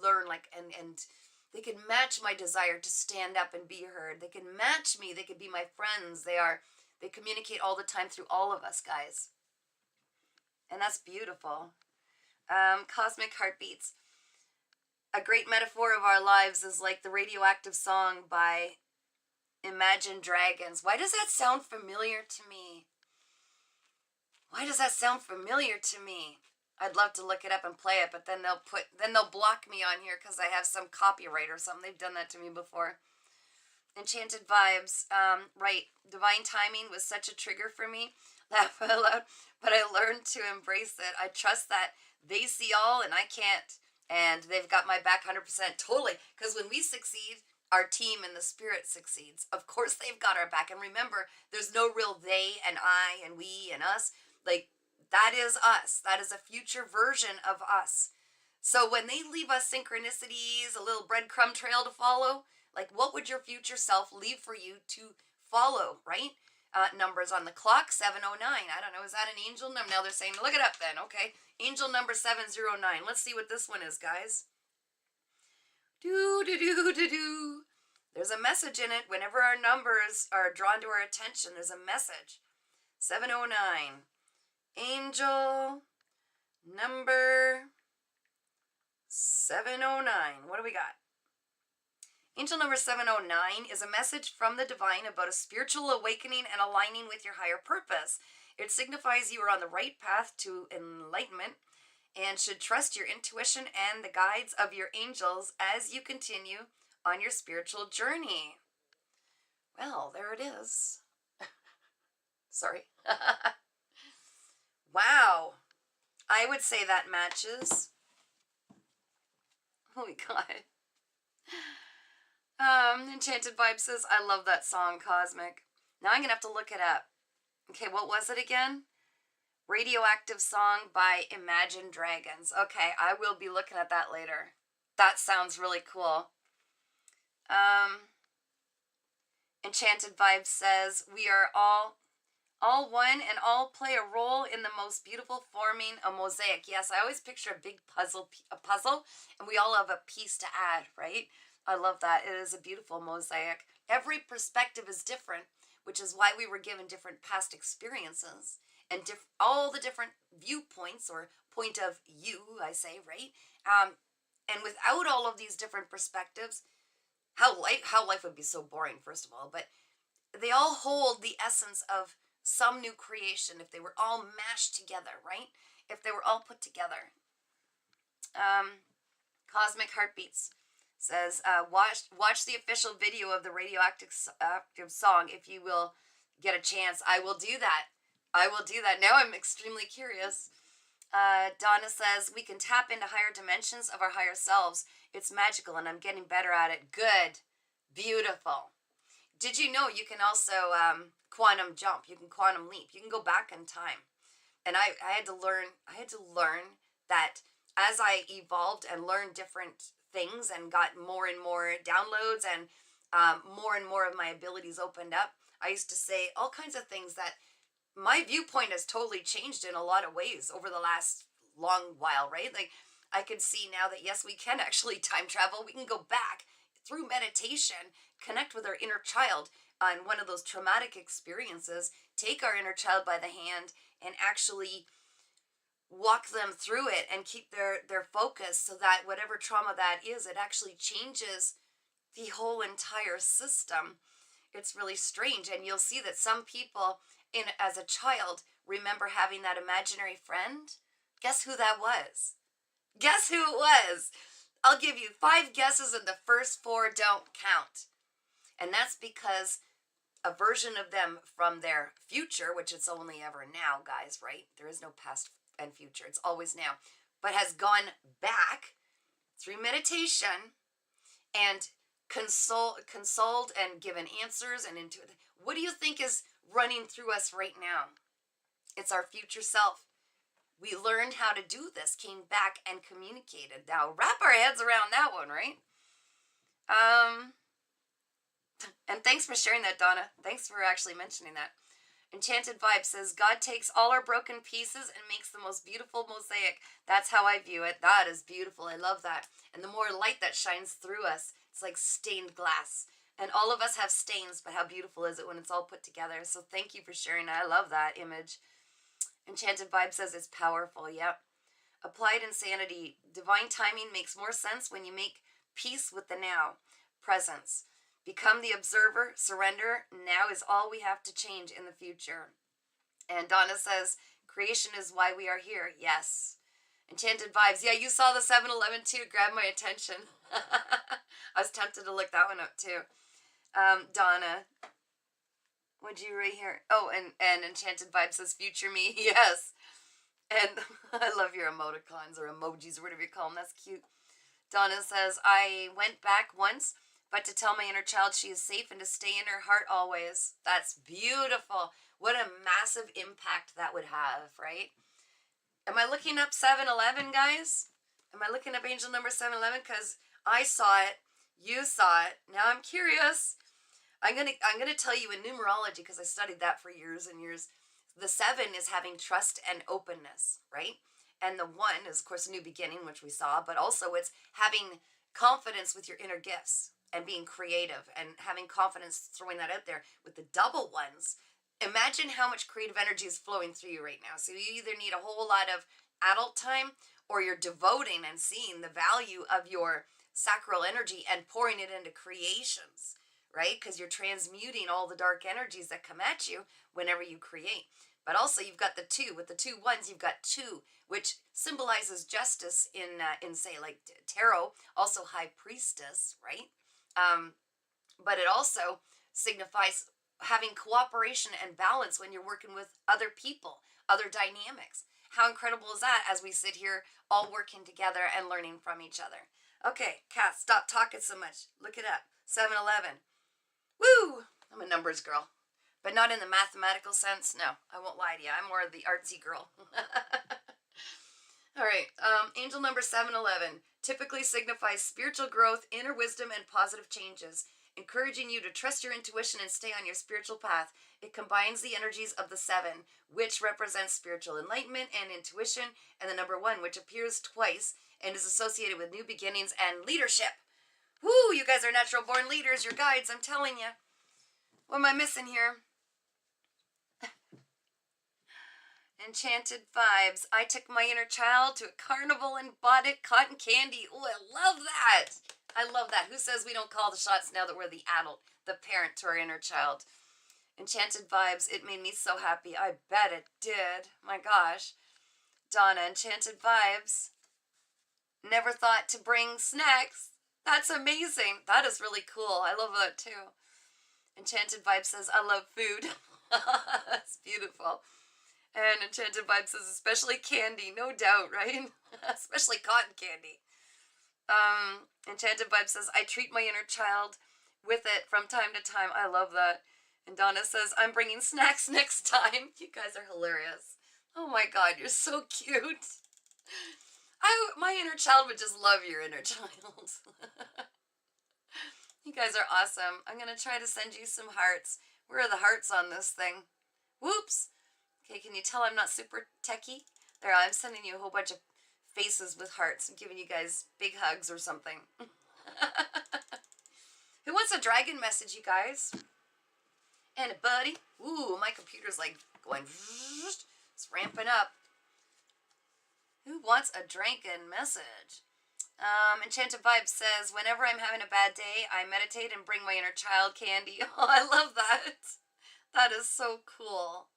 learn, like, and they can match my desire to stand up and be heard. They can match me. They could be my friends. They communicate all the time through all of us, guys. And that's beautiful. Cosmic Heartbeats. A great metaphor of our lives is like the radioactive song by Imagine Dragons. Why does that sound familiar to me? Why does that sound familiar to me? I'd love to look it up and play it, but then they'll block me on here because I have some copyright or something. They've done that to me before. Enchanted Vibes. Right. Divine Timing was such a trigger for me. Laugh out loud. But I learned to embrace it. I trust that they see all and I can't. And they've got my back 100%. Totally. Because when we succeed, our team and the spirit succeeds. Of course they've got our back. And remember, there's no real they and I and we and us. Like, that is us. That is a future version of us. So when they leave us synchronicities, a little breadcrumb trail to follow, like, what would your future self leave for you to follow, right? Numbers on the clock, 709. I don't know, is that an angel number? Now they're saying, look it up then, okay. Angel number 709. Let's see what this one is, guys. Do. There's a message in it. Whenever our numbers are drawn to our attention, there's a message. 709. Angel number 709. What do we got? Angel number 709 is a message from the divine about a spiritual awakening and aligning with your higher purpose. It signifies you are on the right path to enlightenment and should trust your intuition and the guides of your angels as you continue on your spiritual journey. Well, there it is. Sorry. Wow. I would say that matches. Oh my God. Enchanted Vibe says, I love that song, Cosmic. Now I'm going to have to look it up. Okay, what was it again? Radioactive song by Imagine Dragons. Okay, I will be looking at that later. That sounds really cool. Enchanted Vibe says, we are all one and all play a role in the most beautiful forming a mosaic. Yes, I always picture a big puzzle, and we all have a piece to add, right? I love that. It is a beautiful mosaic. Every perspective is different, which is why we were given different past experiences and all the different viewpoints, or point of view, I say, right? And without all of these different perspectives, how life would be so boring, first of all. But they all hold the essence of some new creation if they were all mashed together, right? If they were all put together. Cosmic Heartbeats says, watch the official video of the radioactive song if you will get a chance. I will do that. I will do that. Now I'm extremely curious. Donna says, we can tap into higher dimensions of our higher selves. It's magical and I'm getting better at it. Good. Beautiful. Did you know you can also quantum jump? You can quantum leap. You can go back in time. And I had to learn that as I evolved and learned different things and got more and more downloads and more of my abilities opened up, I used to say all kinds of things that my viewpoint has totally changed in a lot of ways over the last long while, right? Like, I could see now that, yes, we can actually time travel. We can go back through meditation, connect with our inner child on one of those traumatic experiences, take our inner child by the hand and actually walk them through it and keep their focus, so that whatever trauma that is, it actually changes the whole entire system. It's really strange. And you'll see that some people as a child remember having that imaginary friend. Guess who that was? Guess who it was? I'll give you 5 guesses and the first 4 don't count. And that's because a version of them from their future, which it's only ever now, guys, right? There is no past and future. It's always now. But has gone back through meditation and consoled and given answers and intuitive. What do you think is running through us right now? It's our future self. We learned how to do this, came back and communicated. Now wrap our heads around that one, right? Um, and thanks for sharing that, Donna. Thanks for actually mentioning that. Enchanted Vibe says, God takes all our broken pieces and makes the most beautiful mosaic. That's how I view it. That is beautiful. I love that. And the more light that shines through us, it's like stained glass. And all of us have stains, but how beautiful is it when it's all put together? So thank you for sharing that. I love that image. Enchanted Vibe says it's powerful. Yep. Applied insanity. Divine timing makes more sense when you make peace with the now. Presence. Become the observer. Surrender. Now is all we have to change in the future. And Donna says, creation is why we are here. Yes. Enchanted Vibes. Yeah, you saw the 7-Eleven too. Grabbed my attention. I was tempted to look that one up too. Donna. What'd you read here? Oh, and Enchanted Vibe says, future me. Yes. And I love your emoticons or emojis or whatever you call them. That's cute. Donna says, I went back once, but to tell my inner child she is safe and to stay in her heart always. That's beautiful. What a massive impact that would have, right? Am I looking up 7-Eleven, guys? Am I looking up angel number 7-Eleven? Because I saw it. You saw it. Now I'm curious. I'm gonna tell you in numerology, because I studied that for years and years. The 7 is having trust and openness, right? And the 1 is, of course, a new beginning, which we saw, but also it's having confidence with your inner gifts and being creative and having confidence, throwing that out there. With the double ones, imagine how much creative energy is flowing through you right now. So you either need a whole lot of adult time or you're devoting and seeing the value of your sacral energy and pouring it into creations, right? Because you're transmuting all the dark energies that come at you whenever you create. But also you've got the 2. With the 2 ones, you've got 2, which symbolizes justice in say like tarot, also high priestess, right? But it also signifies having cooperation and balance when you're working with other people, other dynamics. How incredible is that as we sit here all working together and learning from each other? Okay, Kat, stop talking so much. Look it up. 7-Eleven. Woo! I'm a numbers girl. But not in the mathematical sense. No, I won't lie to you. I'm more of the artsy girl. All right. Angel number 7-Eleven typically signifies spiritual growth, inner wisdom, and positive changes, encouraging you to trust your intuition and stay on your spiritual path. It combines the energies of the 7, which represents spiritual enlightenment and intuition, and the number 1, which appears twice and is associated with new beginnings and leadership. Woo! You guys are natural born leaders. You're guides, I'm telling you. What am I missing here? Enchanted Vibes. I took my inner child to a carnival and bought it cotton candy. Oh, I love that. I love that. Who says we don't call the shots now that we're the adult, the parent to our inner child? Enchanted Vibes. It made me so happy. I bet it did. My gosh. Donna, Enchanted Vibes. Never thought to bring snacks. That's amazing. That is really cool. I love that too. Enchanted Vibe says, I love food. That's beautiful. And Enchanted Vibe says, especially candy, no doubt, right? Especially cotton candy. Enchanted Vibe says, I treat my inner child with it from time to time. I love that. And Donna says, I'm bringing snacks next time. You guys are hilarious. Oh my God, you're so cute. My inner child would just love your inner child. You guys are awesome. I'm going to try to send you some hearts. Where are the hearts on this thing? Whoops. Okay, can you tell I'm not super techie? There, I'm sending you a whole bunch of faces with hearts. I'm giving you guys big hugs or something. Who wants a dragon message, you guys? Anybody? Ooh, my computer's like going... It's ramping up. Who wants a dragon message? Enchanted Vibe says, whenever I'm having a bad day, I meditate and bring my inner child candy. Oh, I love that. That is so cool.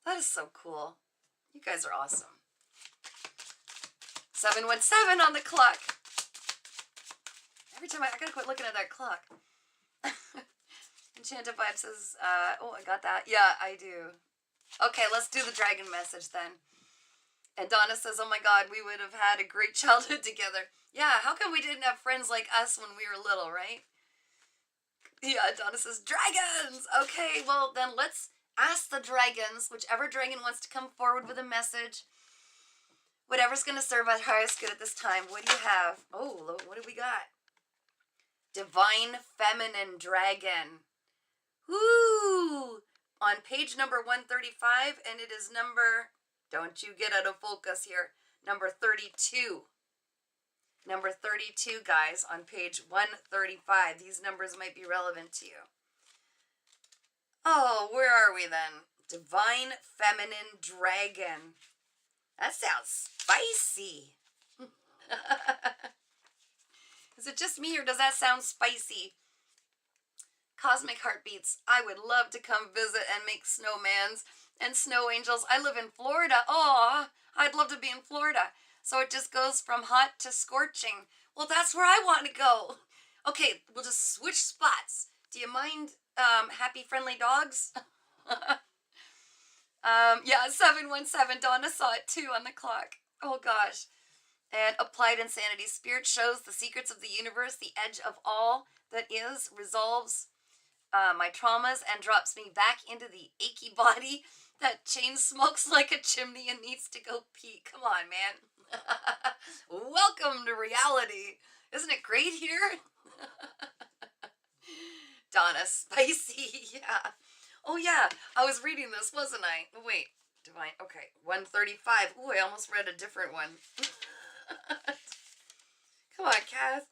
That is so cool. You guys are awesome. 7:17 on the clock. Every time I gotta quit looking at that clock. Enchanted Vibe says, oh, I got that. Yeah, I do. Okay, let's do the dragon message then. And Donna says, oh my God, we would have had a great childhood together. Yeah, how come we didn't have friends like us when we were little, right? Yeah, Donna says, dragons! Okay, well, then let's ask the dragons, whichever dragon wants to come forward with a message. Whatever's going to serve our highest good at this time. What do you have? Oh, what do we got? Divine Feminine Dragon. Woo! On page number 135, and it is number, don't you get out of focus here, number 32. Number 32, guys, on page 135. These numbers might be relevant to you. Oh, where are we then? Divine Feminine Dragon. That sounds spicy. Is it just me, or does that sound spicy? Cosmic Heartbeats. I would love to come visit and make snowmans and snow angels. I live in Florida. Oh, I'd love to be in Florida. So it just goes from hot to scorching. Well, that's where I want to go. Okay, we'll just switch spots. Do you mind happy, friendly dogs? Yeah, 717. Donna saw it too on the clock. Oh, gosh. And Applied Insanity. Spirit shows the secrets of the universe, the edge of all that is, resolves my traumas, and drops me back into the achy body that chain smokes like a chimney and needs to go pee. Come on, man. Welcome to reality. Isn't it great here? Donna, spicy. Yeah. Oh, yeah. I was reading this, wasn't I? Wait. Divine. Okay. 135. Ooh, I almost read a different one. Come on, Kath.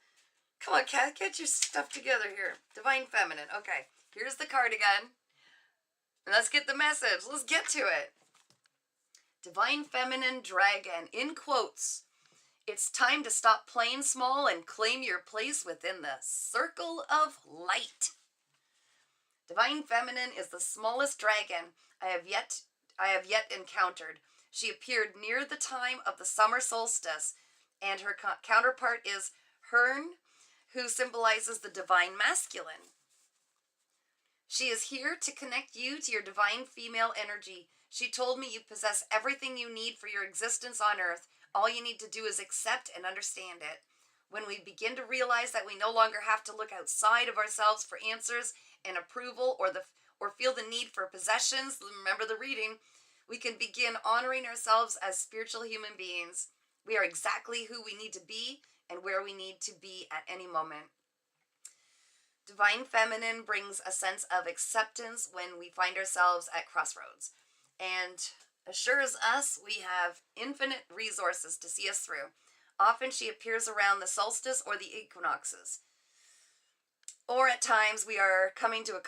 Come on, Kath. Get your stuff together here. Divine Feminine. Okay. Here's the card again. Let's get the message. Let's get to it. Divine Feminine Dragon. In quotes. It's time to stop playing small and claim your place within the circle of light. Divine Feminine is the smallest dragon I have yet encountered. She appeared near the time of the summer solstice, and her counterpart is Hern, who symbolizes the divine masculine. She is here to connect you to your divine female energy. She told me you possess everything you need for your existence on earth. All you need to do is accept and understand it. When we begin to realize that we no longer have to look outside of ourselves for answers and approval, or feel the need for possessions, remember the reading, we can begin honoring ourselves as spiritual human beings. We are exactly who we need to be and where we need to be at any moment. Divine Feminine brings a sense of acceptance when we find ourselves at crossroads, and assures us we have infinite resources to see us through. Often she appears around the solstice or the equinoxes, or at times we are coming to a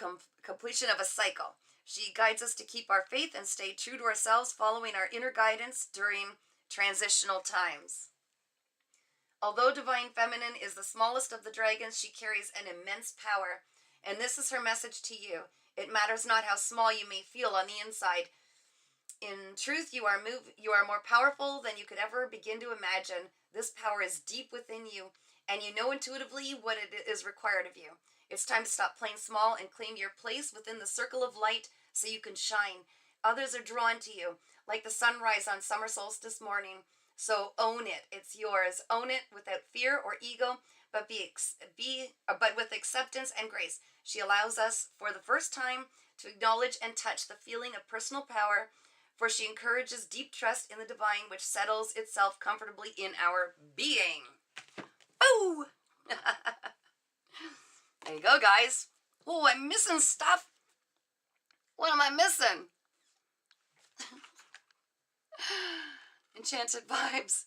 completion of a cycle. She guides us to keep our faith and stay true to ourselves, following our inner guidance during transitional times. Although Divine Feminine is the smallest of the dragons, she carries an immense power, and this is her message to you. It matters not how small you may feel on the inside. In truth, you are more powerful than you could ever begin to imagine. This power is deep within you, and you know intuitively what it is required of you. It's time to stop playing small and claim your place within the circle of light so you can shine. Others are drawn to you, like the sunrise on summer solstice morning. So own it. It's yours. Own it without fear or ego, but with acceptance and grace. She allows us, for the first time, to acknowledge and touch the feeling of personal power, for she encourages deep trust in the divine, which settles itself comfortably in our being. Oh! There you go, guys. Oh, I'm missing stuff. What am I missing? Enchanted Vibes.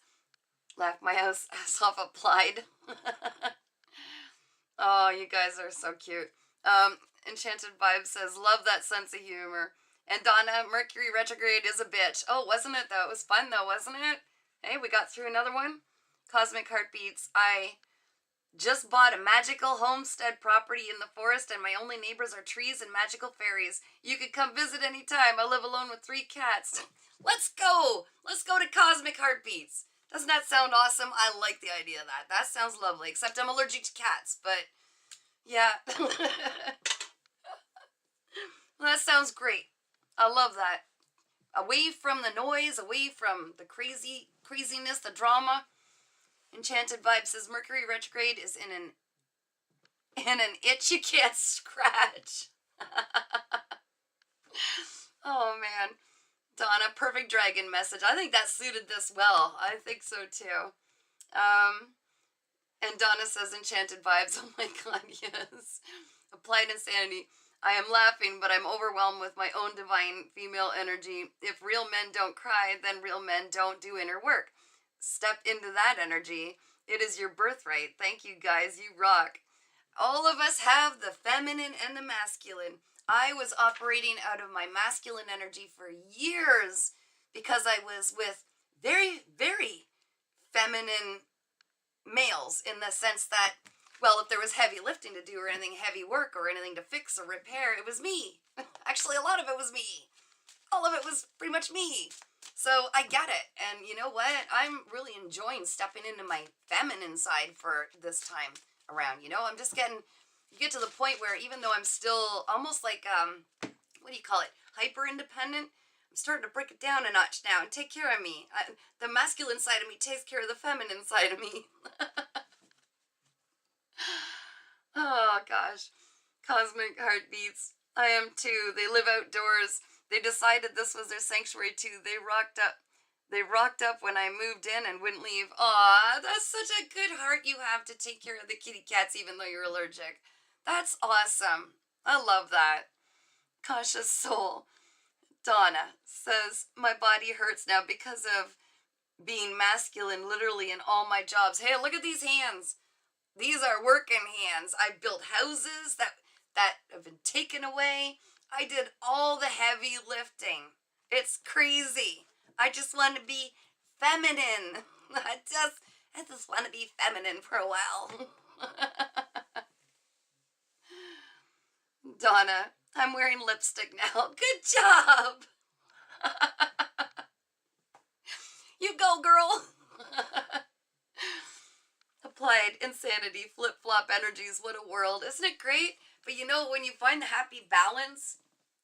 Laugh my ass off. Applied. Oh, you guys are so cute. Enchanted Vibes says, love that sense of humor. And Donna, Mercury retrograde is a bitch. Oh, wasn't it though? It was fun though, wasn't it? Hey, we got through another one. Cosmic Heartbeats. I just bought a magical homestead property in the forest, and my only neighbors are trees and magical fairies. You could come visit anytime. I live alone with 3 cats. Let's go! Let's go to Cosmic Heartbeats. Doesn't that sound awesome? I like the idea of that. That sounds lovely, except I'm allergic to cats, but yeah. Well, that sounds great. I love that. Away from the noise, away from the craziness, the drama. Enchanted Vibe says Mercury retrograde is in an itch you can't scratch. Oh man. Donna, perfect dragon message. I think that suited this well. I think so too. And Donna says enchanted vibes. Oh my God, yes. Applied insanity. I am laughing, but I'm overwhelmed with my own divine female energy. If real men don't cry, then real men don't do inner work. Step into that energy. It is your birthright. Thank you guys. You rock. All of us have the feminine and the masculine. I was operating out of my masculine energy for years because I was with very, very feminine males, in the sense that, well, if there was heavy lifting to do or anything heavy work or anything to fix or repair, it was me. Actually, a lot of it was me. All of it was pretty much me. So I get it. And you know what? I'm really enjoying stepping into my feminine side for this time around. You know, I'm just getting, you get to the point where even though I'm still almost like, what do you call it? Hyper independent. I'm starting to break it down a notch now and take care of me. The masculine side of me takes care of the feminine side of me. Oh gosh. Cosmic heartbeats. I am too. They live outdoors. They decided this was their sanctuary too. They rocked up. They rocked up when I moved in and wouldn't leave. Aw, that's such a good heart you have to take care of the kitty cats even though you're allergic. That's awesome. I love that. Cautious soul. Donna says, my body hurts now because of being masculine literally in all my jobs. Hey, look at these hands. These are working hands. I built houses that have been taken away. I did all the heavy lifting. It's crazy. I just want to be feminine. I just want to be feminine for a while. Donna, I'm wearing lipstick now. Good job. You go, girl. Applied insanity, flip-flop energies. What a world. Isn't it great? But you know, when you find the happy balance,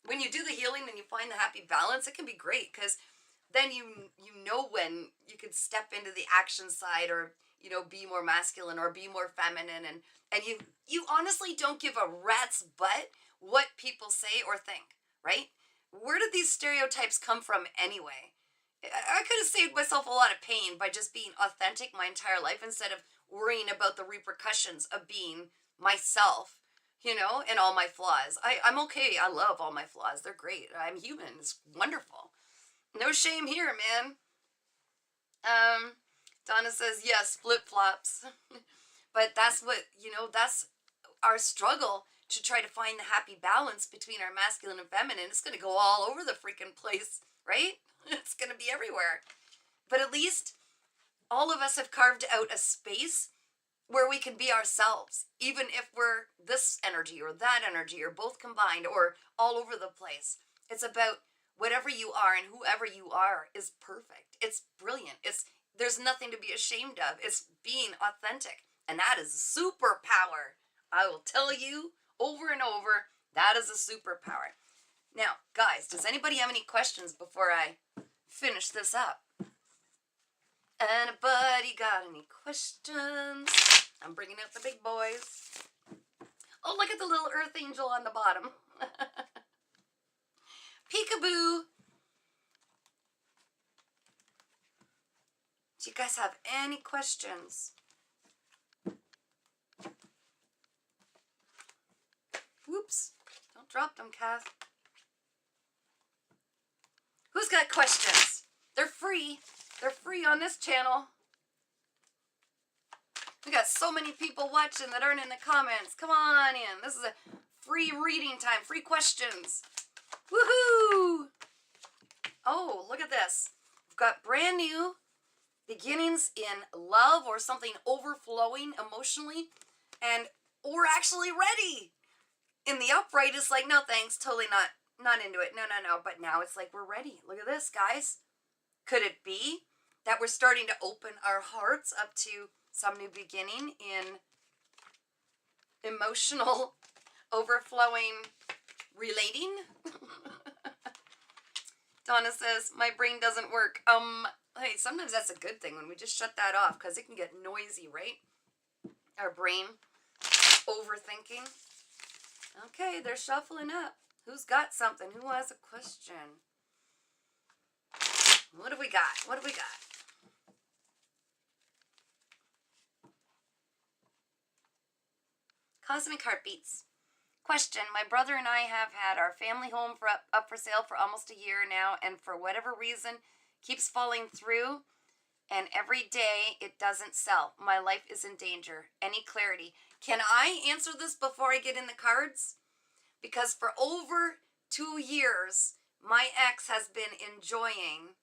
when you do the healing and you find the happy balance, it can be great, because then you know when you can step into the action side, or you know, be more masculine or be more feminine, and you honestly don't give a rat's butt what people say or think, right? Where did these stereotypes come from anyway? I could have saved myself a lot of pain by just being authentic my entire life instead of worrying about the repercussions of being myself, you know, and all my flaws. I'm okay. I love all my flaws. They're great. I'm human. It's wonderful. No shame here, man. Donna says, yes, flip-flops. But that's what, you know, that's our struggle, to try to find the happy balance between our masculine and feminine. It's going to go all over the freaking place, right? It's going to be everywhere. But at least all of us have carved out a space where we can be ourselves, even if we're this energy or that energy or both combined or all over the place. It's about whatever you are, and whoever you are is perfect. It's brilliant. There's nothing to be ashamed of. It's being authentic, and that is a superpower. I will tell you over and over, that is a superpower. Now, guys, does anybody have any questions before I finish this up? Anybody got any questions? I'm bringing out the big boys. Oh, look at the little earth angel on the bottom. Peekaboo. Do you guys have any questions? Whoops. Don't drop them, Kath. Who's got questions? They're free. They're free on this channel. We got so many people watching that aren't in the comments. Come on in. This is a free reading time. Free questions. Woohoo! Oh, look at this. We've got brand new beginnings in love, or something overflowing emotionally, and we're actually ready. In the upright, it's like, no thanks, totally not into it. No. But now it's like, we're ready. Look at this, guys. Could it be that we're starting to open our hearts up to some new beginning in emotional overflowing relating? Donna says, my brain doesn't work. Hey, sometimes that's a good thing when we just shut that off, because it can get noisy, right? Our brain overthinking. Okay, they're shuffling up. Who's got something? Who has a question? What do we got? What do we got? Cosmic Heartbeats. Question. My brother and I have had our family home up for sale for almost a year now, and for whatever reason, keeps falling through, and every day it doesn't sell. My life is in danger. Any clarity? Can I answer this before I get in the cards? Because for over 2 years, my ex has been enjoying,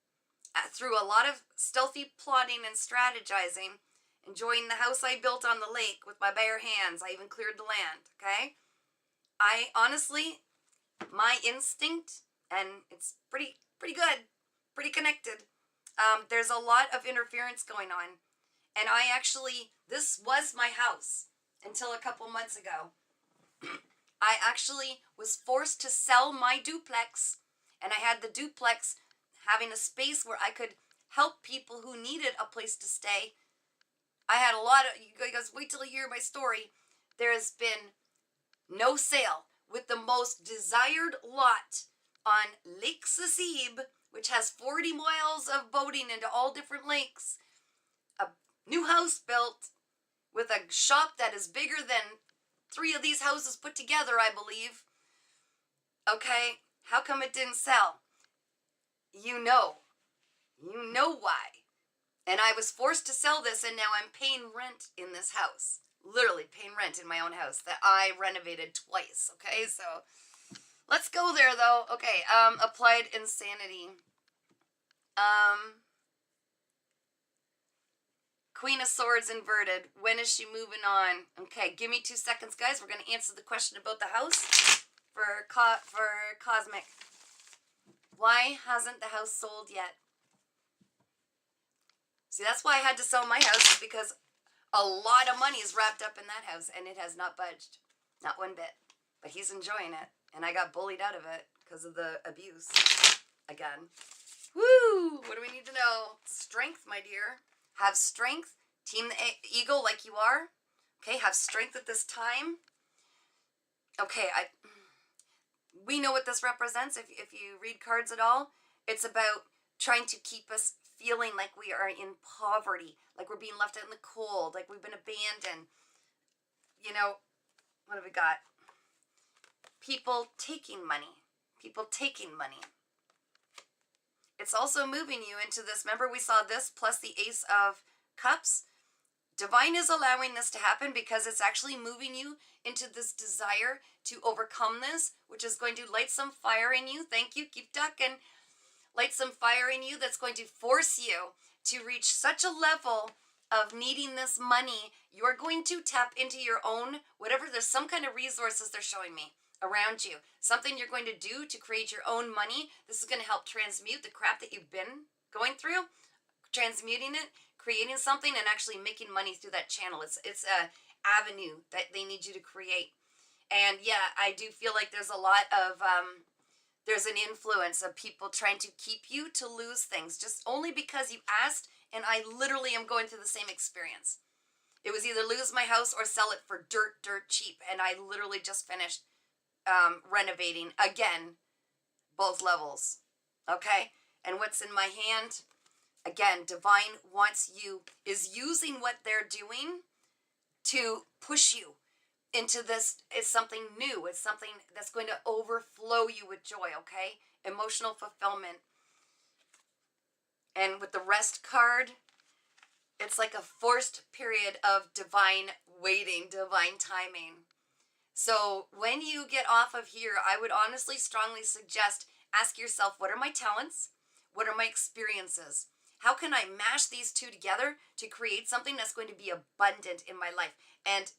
through a lot of stealthy plotting and strategizing, enjoying the house I built on the lake with my bare hands. I even cleared the land, okay? I honestly, my instinct, and it's pretty good, pretty connected. There's a lot of interference going on. And I actually, this was my house until a couple months ago. I actually was forced to sell my duplex, and I had the duplex having a space where I could help people who needed a place to stay. I had a lot of, you guys wait till you hear my story. There has been no sale with the most desired lot on Lake Sasib, which has 40 miles of boating into all different lakes. A new house built with a shop that is bigger than 3 of these houses put together, I believe. Okay, how come it didn't sell? You know why. And I was forced to sell this, and now I'm paying rent in this house. Literally paying rent in my own house that I renovated twice, okay? So let's go there, though. Okay, applied insanity. Queen of Swords inverted. When is she moving on? Okay, give me 2 seconds, guys. We're going to answer the question about the house for Cosmic. Why hasn't the house sold yet? See, that's why I had to sell my house, because a lot of money is wrapped up in that house, and it has not budged. Not one bit. But he's enjoying it, and I got bullied out of it because of the abuse. Again. Woo! What do we need to know? Strength, my dear. Have strength. Team the eagle like you are. Okay, have strength at this time. Okay, we know what this represents if you read cards at all. It's about trying to keep us feeling like we are in poverty, like we're being left out in the cold, like we've been abandoned. You know, what have we got? People taking money. People taking money. It's also moving you into this. Remember, we saw this plus the Ace of Cups. Divine is allowing this to happen because it's actually moving you into this desire to overcome this, which is going to light some fire in you. Thank you. Keep ducking. Light some fire in you that's going to force you to reach such a level of needing this money. You're going to tap into your own, whatever, there's some kind of resources they're showing me around you. Something you're going to do to create your own money. This is going to help transmute the crap that you've been going through, transmuting it, creating something, and actually making money through that channel. It's a avenue that they need you to create. And yeah, I do feel like there's a lot of, there's an influence of people trying to keep you to lose things just only because you asked, and I literally am going through the same experience. It was either lose my house or sell it for dirt cheap, and I literally just finished renovating again, both levels, okay? And what's in my hand? Again, Divine wants you, is using what they're doing to push you into this. It's something new. It's something that's going to overflow you with joy, okay? Emotional fulfillment. And with the Rest card, it's like a forced period of divine waiting, divine timing. So when you get off of here, I would honestly strongly suggest ask yourself, what are my talents? What are my experiences? How can I mash these two together to create something that's going to be abundant in my life? And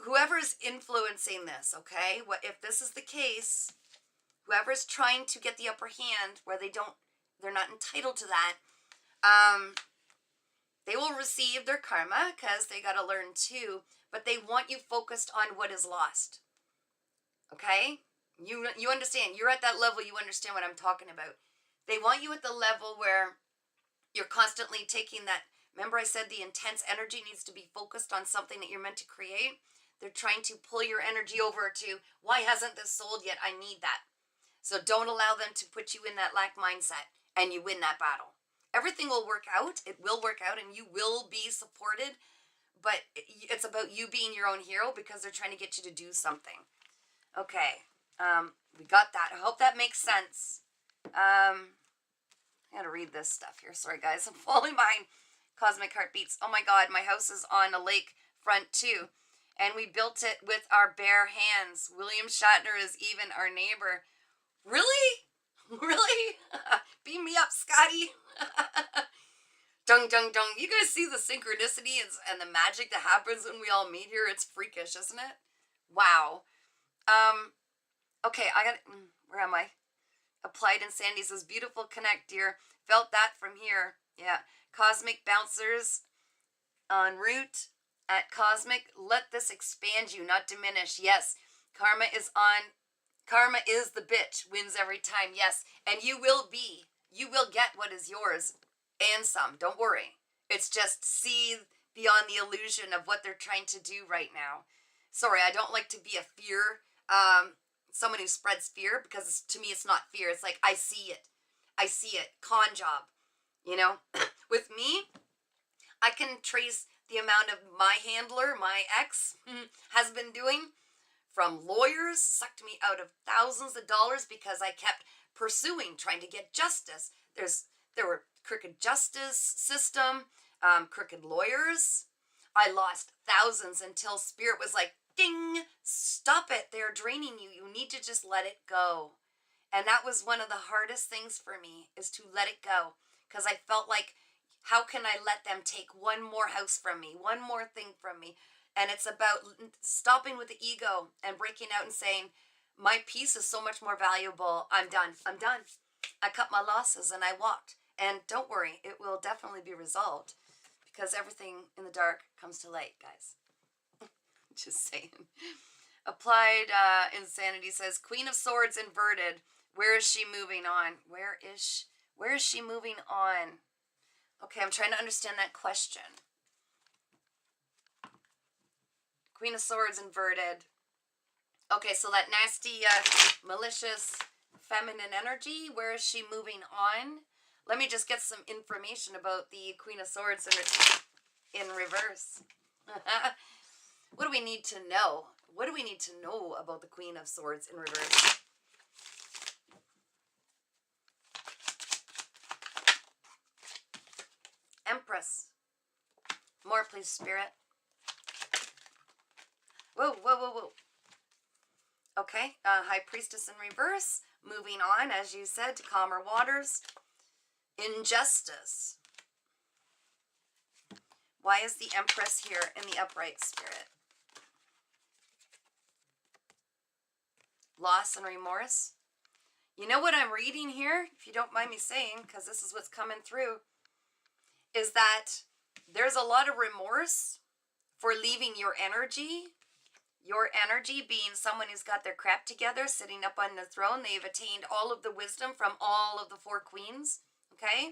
whoever's influencing this, okay, what if this is the case, whoever's trying to get the upper hand where they're not entitled to that, they will receive their karma because they got to learn too, but they want you focused on what is lost. Okay? You understand. You're at that level. You understand what I'm talking about. They want you at the level where you're constantly taking that. Remember I said the intense energy needs to be focused on something that you're meant to create? They're trying to pull your energy over to, why hasn't this sold yet? I need that. So don't allow them to put you in that lack mindset, and you win that battle. Everything will work out. It will work out, and you will be supported. but it's about you being your own hero because they're trying to get you to do something. Okay, we got that. I hope that makes sense. I gotta read this stuff here. Sorry, guys, I'm falling behind. Cosmic Heartbeats. Oh my God, my house is on a lake front too, and we built it with our bare hands. William Shatner is even our neighbor. Really? Really? Beam me up, Scotty. Dung, dung, dung. You guys see the synchronicity and the magic that happens when we all meet here? It's freakish, isn't it? Wow. Okay, I got, where am I? Applied Insanity says, beautiful connect, dear. Felt that from here. Yeah. Cosmic Bouncers en route at Cosmic. Let this expand you, not diminish. Yes. Karma is the bitch. Wins every time. Yes. And you will get what is yours and some. Don't worry. It's just see beyond the illusion of what they're trying to do right now. Sorry, I don't like to be a fear, someone who spreads fear, because to me it's not fear. It's like, I see it. I see it. Con job. You know? With me, I can trace the amount of my handler, my ex, has been doing. From lawyers, sucked me out of thousands of dollars because I kept pursuing, trying to get justice. There were crooked justice system, crooked lawyers. I lost thousands until Spirit was like, ding, stop it. They're draining you. You need to just let it go. And that was one of the hardest things for me, is to let it go. Because I felt like, how can I let them take one more house from me, one more thing from me? And it's about stopping with the ego and breaking out and saying, my peace is so much more valuable. I'm done. I'm done. I cut my losses and I walked. And don't worry, it will definitely be resolved, because everything in the dark comes to light, guys. Just saying. Applied Insanity says, Queen of Swords inverted. Where is she moving on? Where is she moving on? Okay, I'm trying to understand that question. Queen of Swords inverted. Okay, so that nasty, malicious, feminine energy, where is she moving on? Let me just get some information about the Queen of Swords in reverse. What do we need to know? What do we need to know about the Queen of Swords in reverse? Empress. More, please, Spirit. Whoa, whoa, whoa, whoa. Okay, High Priestess in reverse. Moving on, as you said, to calmer waters. Injustice. Why is the Empress here in the upright, Spirit? Loss and remorse. You know what I'm reading here, if you don't mind me saying, because this is what's coming through, is that there's a lot of remorse for leaving your energy. Your energy being someone who's got their crap together, sitting up on the throne. They've attained all of the wisdom from all of the four queens, okay?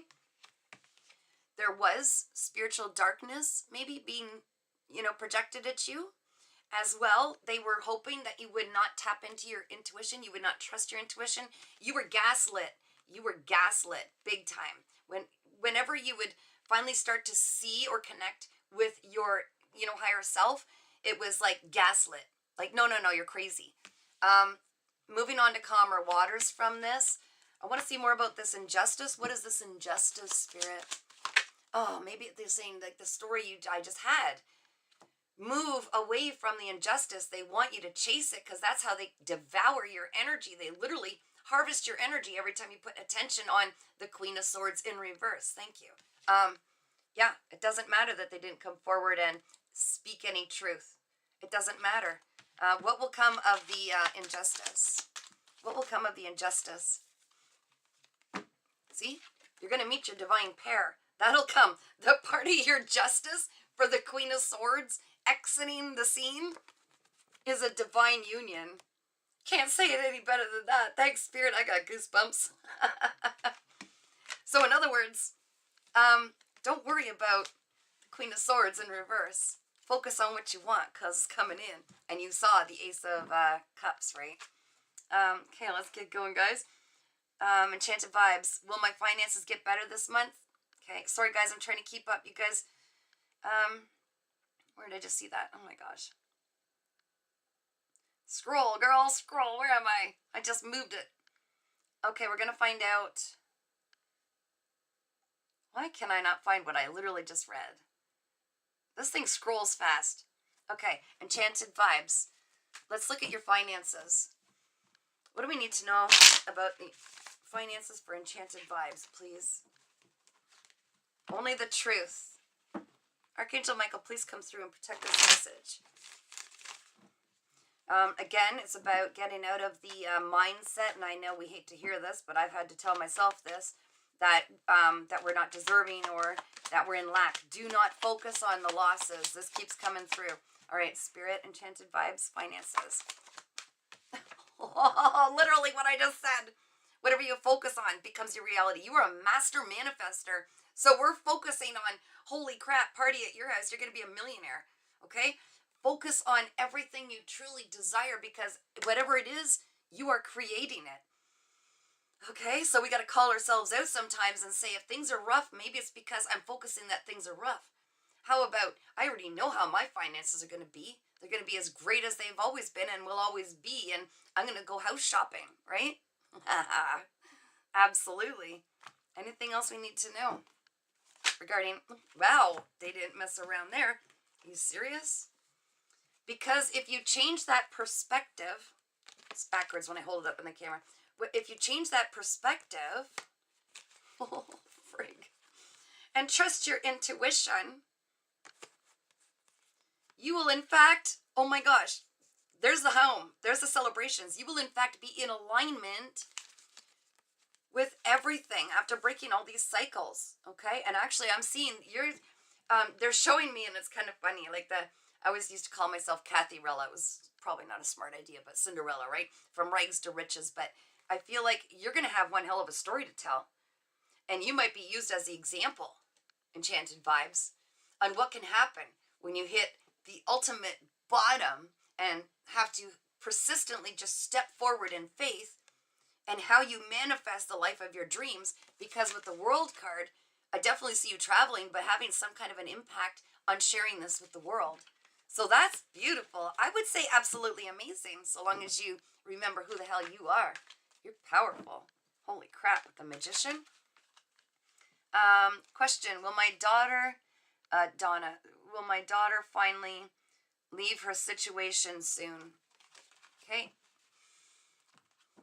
There was spiritual darkness maybe being, projected at you as well. They were hoping that you would not tap into your intuition. You would not trust your intuition. You were gaslit. You were gaslit big time. Whenever you would finally start to see or connect with your, higher self, it was like gaslit. Like, no, you're crazy. Moving on to calmer waters from this. I want to see more about this injustice. What is this injustice, Spirit? Oh, maybe they're saying like the story I just had. Move away from the injustice. They want you to chase it because that's how they devour your energy. They literally harvest your energy every time you put attention on the Queen of Swords in reverse. Thank you. Yeah, it doesn't matter that they didn't come forward and speak any truth. It doesn't matter. What will come of the injustice? What will come of the injustice? See? You're going to meet your divine pair. That'll come. The party, your justice for the Queen of Swords exiting the scene is a divine union. Can't say it any better than that. Thanks, Spirit. I got goosebumps. So in other words, don't worry about the Queen of Swords in reverse. Focus on what you want because it's coming in. And you saw the Ace of Cups, right? Okay, let's get going, guys. Enchanted Vibes. Will my finances get better this month? Okay, sorry, guys. I'm trying to keep up. You guys, Where did I just see that? Oh my gosh. Scroll, girl, scroll. Where am I? I just moved it. Okay, we're going to find out. Why can I not find what I literally just read? This thing scrolls fast. Okay, enchanted vibes. Let's look at your finances. What do we need to know about the finances for enchanted vibes, please? Only the truth. Archangel Michael, please come through and protect this message. Again, it's about getting out of the mindset, and I know we hate to hear this, but I've had to tell myself this, that we're not deserving or that we're in lack. Do not focus on the losses. This keeps coming through. All right, Spirit, enchanted vibes, finances. Literally what I just said. Whatever you focus on becomes your reality. You are a master manifester. So we're focusing on, holy crap, party at your house. You're going to be a millionaire. Okay? Focus on everything you truly desire, because whatever it is, you are creating it. Okay? So we got to call ourselves out sometimes and say, if things are rough, maybe it's because I'm focusing that things are rough. How about, I already know how my finances are going to be. They're going to be as great as they've always been and will always be. And I'm going to go house shopping, right? Absolutely. Anything else we need to know regarding, wow, they didn't mess around there. Are you serious? Because if you change that perspective, it's backwards when I hold it up in the camera. If you change that perspective, oh, frig, and trust your intuition, you will in fact, oh my gosh, there's the home, there's the celebrations. You will in fact be in alignment with everything after breaking all these cycles, okay? And actually I'm seeing they're showing me, and it's kind of funny, like I always used to call myself Cathyrella. It was probably not a smart idea, but Cinderella, right? From rags to riches. But I feel like you're going to have one hell of a story to tell. And you might be used as the example, enchanted vibes, on what can happen when you hit the ultimate bottom and have to persistently just step forward in faith, and how you manifest the life of your dreams. Because with the World card, I definitely see you traveling, but having some kind of an impact on sharing this with the world. So that's beautiful. I would say absolutely amazing, so long as you remember who the hell you are. You're powerful. Holy crap, with the Magician. Question, will my daughter, Donna, will my daughter finally leave her situation soon? Okay.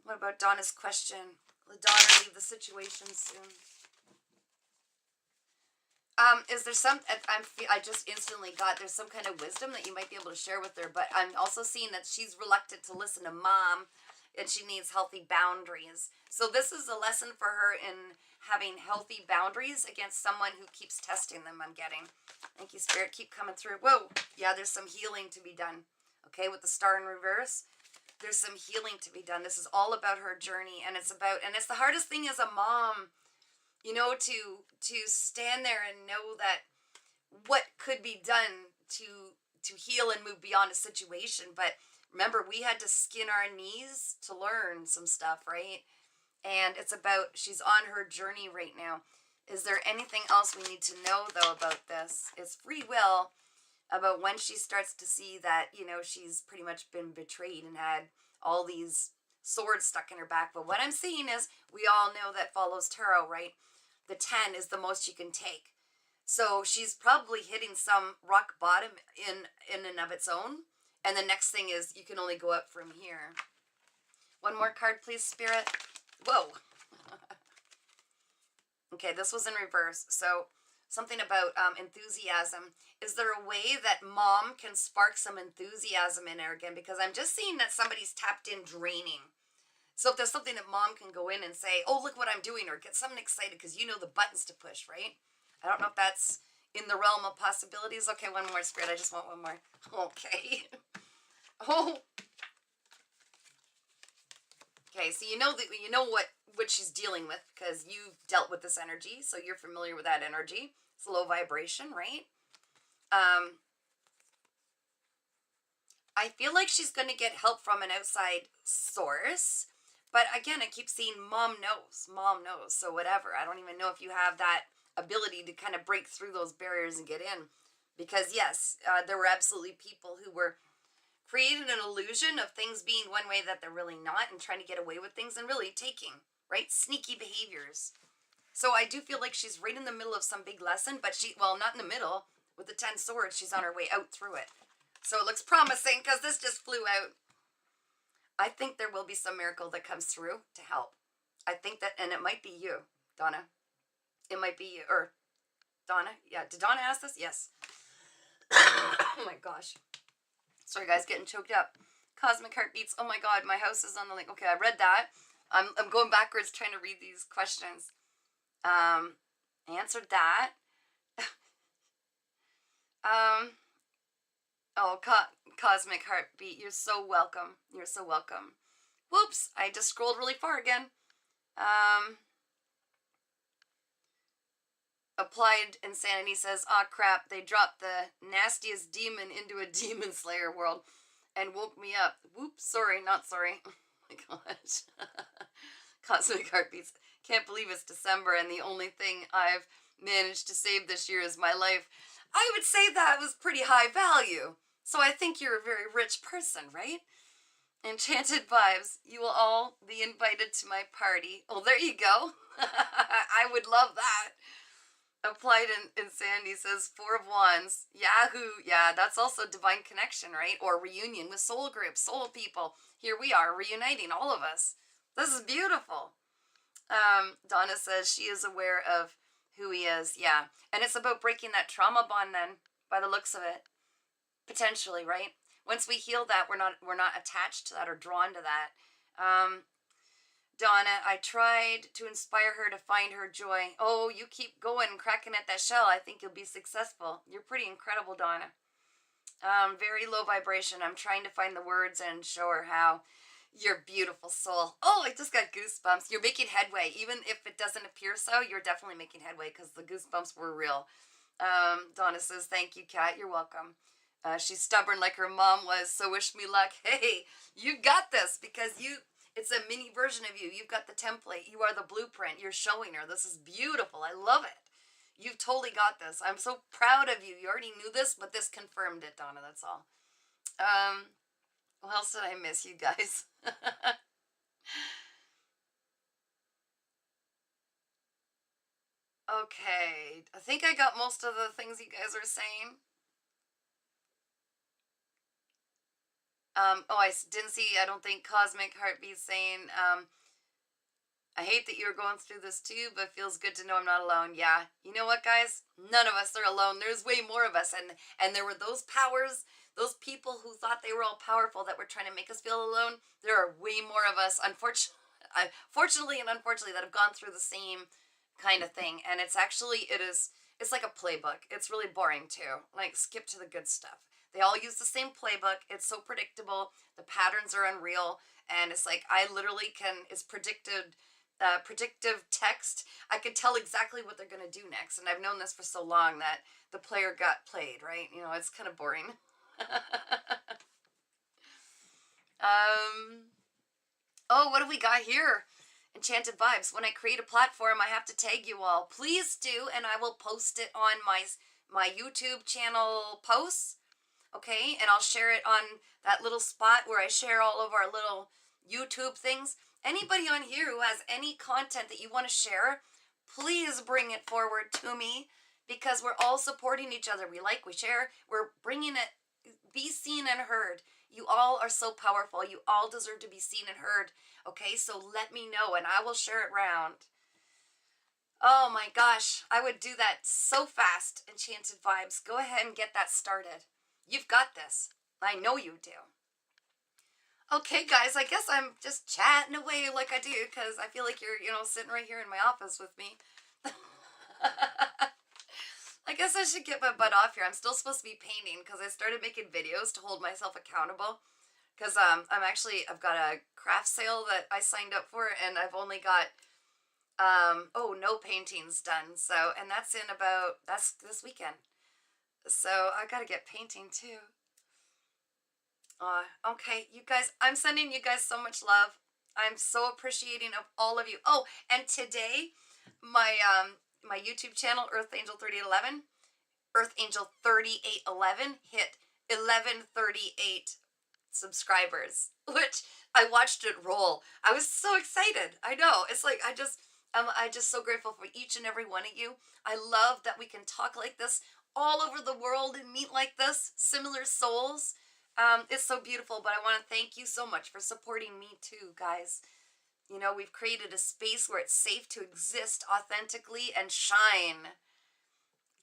What about Donna's question? Will the daughter leave the situation soon? Is there some, I just instantly got, there's some kind of wisdom that you might be able to share with her, but I'm also seeing that she's reluctant to listen to mom, and she needs healthy boundaries. So this is a lesson for her in having healthy boundaries against someone who keeps testing them, I'm getting. Thank you, Spirit. Keep coming through. Whoa. Yeah, there's some healing to be done. Okay, with the star in reverse, there's some healing to be done. This is all about her journey, and it's the hardest thing as a mom, you know, to stand there and know that what could be done to heal and move beyond a situation. But remember, we had to skin our knees to learn some stuff, right? And it's about, she's on her journey right now. Is there anything else we need to know, though, about this? It's free will, about when she starts to see that, you know, she's pretty much been betrayed and had all these swords stuck in her back. But what I'm seeing is, we all know that follows tarot, right? The 10 is the most you can take. So she's probably hitting some rock bottom in and of its own. And the next thing is, you can only go up from here. One more card, please, Spirit. Whoa. Okay, this was in reverse. So something about enthusiasm. Is there a way that mom can spark some enthusiasm in her again? Because I'm just seeing that somebody's tapped in draining. So if there's something that mom can go in and say, oh, look what I'm doing, or get someone excited because you know the buttons to push, right? I don't know if that's in the realm of possibilities. Okay, one more, Spirit. I just want one more. Okay. Oh. Okay, so you know what she's dealing with, because you've dealt with this energy, so you're familiar with that energy. It's low vibration, right? I feel like she's going to get help from an outside source. But again, I keep seeing mom knows. Mom knows. So whatever. I don't even know if you have that ability to kind of break through those barriers and get in. Because yes, there were absolutely people who were created an illusion of things being one way that they're really not, and trying to get away with things and really taking, right? Sneaky behaviors. So I do feel like she's right in the middle of some big lesson, but well, not in the middle. With the 10 swords, she's on her way out through it. So it looks promising because this just flew out. I think there will be some miracle that comes through to help. I think that, and it might be you, Donna. It might be you, or Donna. Yeah, did Donna ask this? Yes. Oh my gosh. Sorry guys, getting choked up. Cosmic Heartbeats. Oh my god, my house is on the link. Okay, I read that. I'm going backwards trying to read these questions. Answered that. Oh, Cosmic Heartbeat, you're so welcome. You're so welcome. Whoops, I just scrolled really far again. Applied Insanity says, "Ah, crap, they dropped the nastiest demon into a demon slayer world and woke me up. Whoops, sorry, not sorry." Oh my gosh. Cosmic Heartbeats. Can't believe it's December and the only thing I've managed to save this year is my life. I would say that was pretty high value. So I think you're a very rich person, right? Enchanted Vibes. You will all be invited to my party. Oh, there you go. I would love that. Applied Insanity says, Four of Wands. Yahoo. Yeah, that's also divine connection, right? Or reunion with soul groups, soul people. Here we are, reuniting all of us. This is beautiful. Donna says she is aware of who he is. Yeah. And it's about breaking that trauma bond then, by the looks of it. Potentially, right? Once we heal that, we're not attached to that or drawn to that. Donna, I tried to inspire her to find her joy. Oh, you keep going, cracking at that shell. I think you'll be successful. You're pretty incredible, Donna. Very low vibration. I'm trying to find the words and show her how. You're beautiful soul. Oh, I just got goosebumps. You're making headway. Even if it doesn't appear so, you're definitely making headway because the goosebumps were real. Donna says, thank you, Kat. You're welcome. She's stubborn like her mom was, so wish me luck. Hey, you got this because it's a mini version of you. You've got the template. You are the blueprint. You're showing her. This is beautiful. I love it. You've totally got this. I'm so proud of you. You already knew this, but this confirmed it, Donna. That's all. What else did I miss, you guys? Okay. I think I got most of the things you guys are saying. Oh, I didn't see, I don't think Cosmic Heartbeat saying, I hate that you're going through this too, but feels good to know I'm not alone. Yeah. You know what, guys? None of us are alone. There's way more of us. And there were those powers, those people who thought they were all powerful that were trying to make us feel alone. There are way more of us, fortunately and unfortunately, that have gone through the same kind of thing. And it's like a playbook. It's really boring too. Like, skip to the good stuff. They all use the same playbook. It's so predictable. The patterns are unreal. And it's like, I literally it's predictive text. I could tell exactly what they're going to do next. And I've known this for so long that the player got played, right? You know, it's kind of boring. Oh, what have we got here? Enchanted Vibes. When I create a platform, I have to tag you all. Please do, and I will post it on my YouTube channel posts. Okay, and I'll share it on that little spot where I share all of our little YouTube things. Anybody on here who has any content that you want to share, please bring it forward to me because we're all supporting each other. We share, we're bringing it, be seen and heard. You all are so powerful. You all deserve to be seen and heard. Okay, so let me know and I will share it around. Oh my gosh, I would do that so fast, Enchanted Vibes. Go ahead and get that started. You've got this. I know you do. Okay, guys, I guess I'm just chatting away like I do because I feel like you're, sitting right here in my office with me. I guess I should get my butt off here. I'm still supposed to be painting because I started making videos to hold myself accountable because I've got a craft sale that I signed up for and I've only got, no paintings done. So, and that's this weekend. So I got to get painting too. Okay, you guys, I'm sending you guys so much love. I'm so appreciating of all of you. Oh, and today, my YouTube channel, Earth Angel 3811, Earth Angel 3811 hit 1138 subscribers, which I watched it roll. I was so excited. I know. It's like I just so grateful for each and every one of you. I love that we can talk like this all over the world and meet like this, similar souls. It's so beautiful, but I want to thank you so much for supporting me too, guys. You know, we've created a space where it's safe to exist authentically and shine.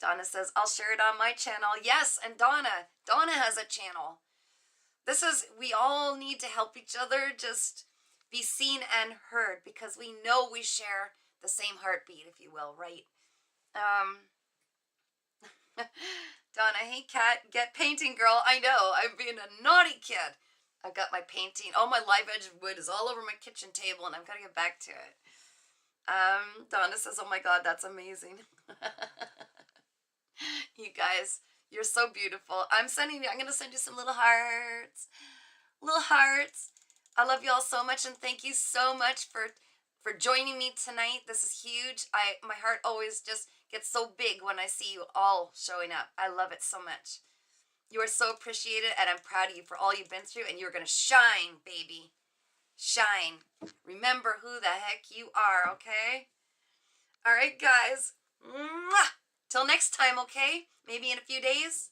Donna says, I'll share it on my channel. Yes, and Donna has a channel. We all need to help each other just be seen and heard because we know we share the same heartbeat, if you will, right? Donna, hey Kat, get painting, girl. I know, I'm being a naughty kid. I've got my painting. Oh, my live edge of wood is all over my kitchen table, and I've got to get back to it. Donna says, oh my God, that's amazing. You guys, you're so beautiful. I'm going to send you some little hearts. Little hearts. I love you all so much, and thank you so much for joining me tonight. This is huge. My heart always just gets so big when I see you all showing up. I love it so much. You are so appreciated, and I'm proud of you for all you've been through, and you're going to shine, baby. Shine. Remember who the heck you are, okay? All right, guys. Mwah! Till next time, okay? Maybe in a few days.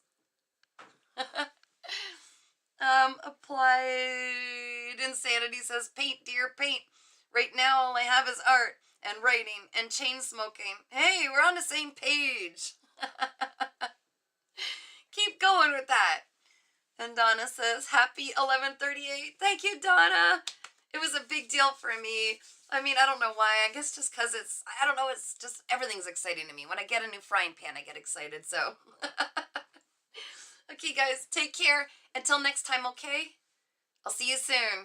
Applied Insanity says, paint, dear, paint. Right now, all I have is art and writing and chain smoking. Hey, we're on the same page. Keep going with that. And Donna says, happy 1138. Thank you, Donna. It was a big deal for me. I mean, I don't know why. I guess just because I don't know, it's just, everything's exciting to me. When I get a new frying pan, I get excited, so. Okay, guys, take care. Until next time, okay? I'll see you soon.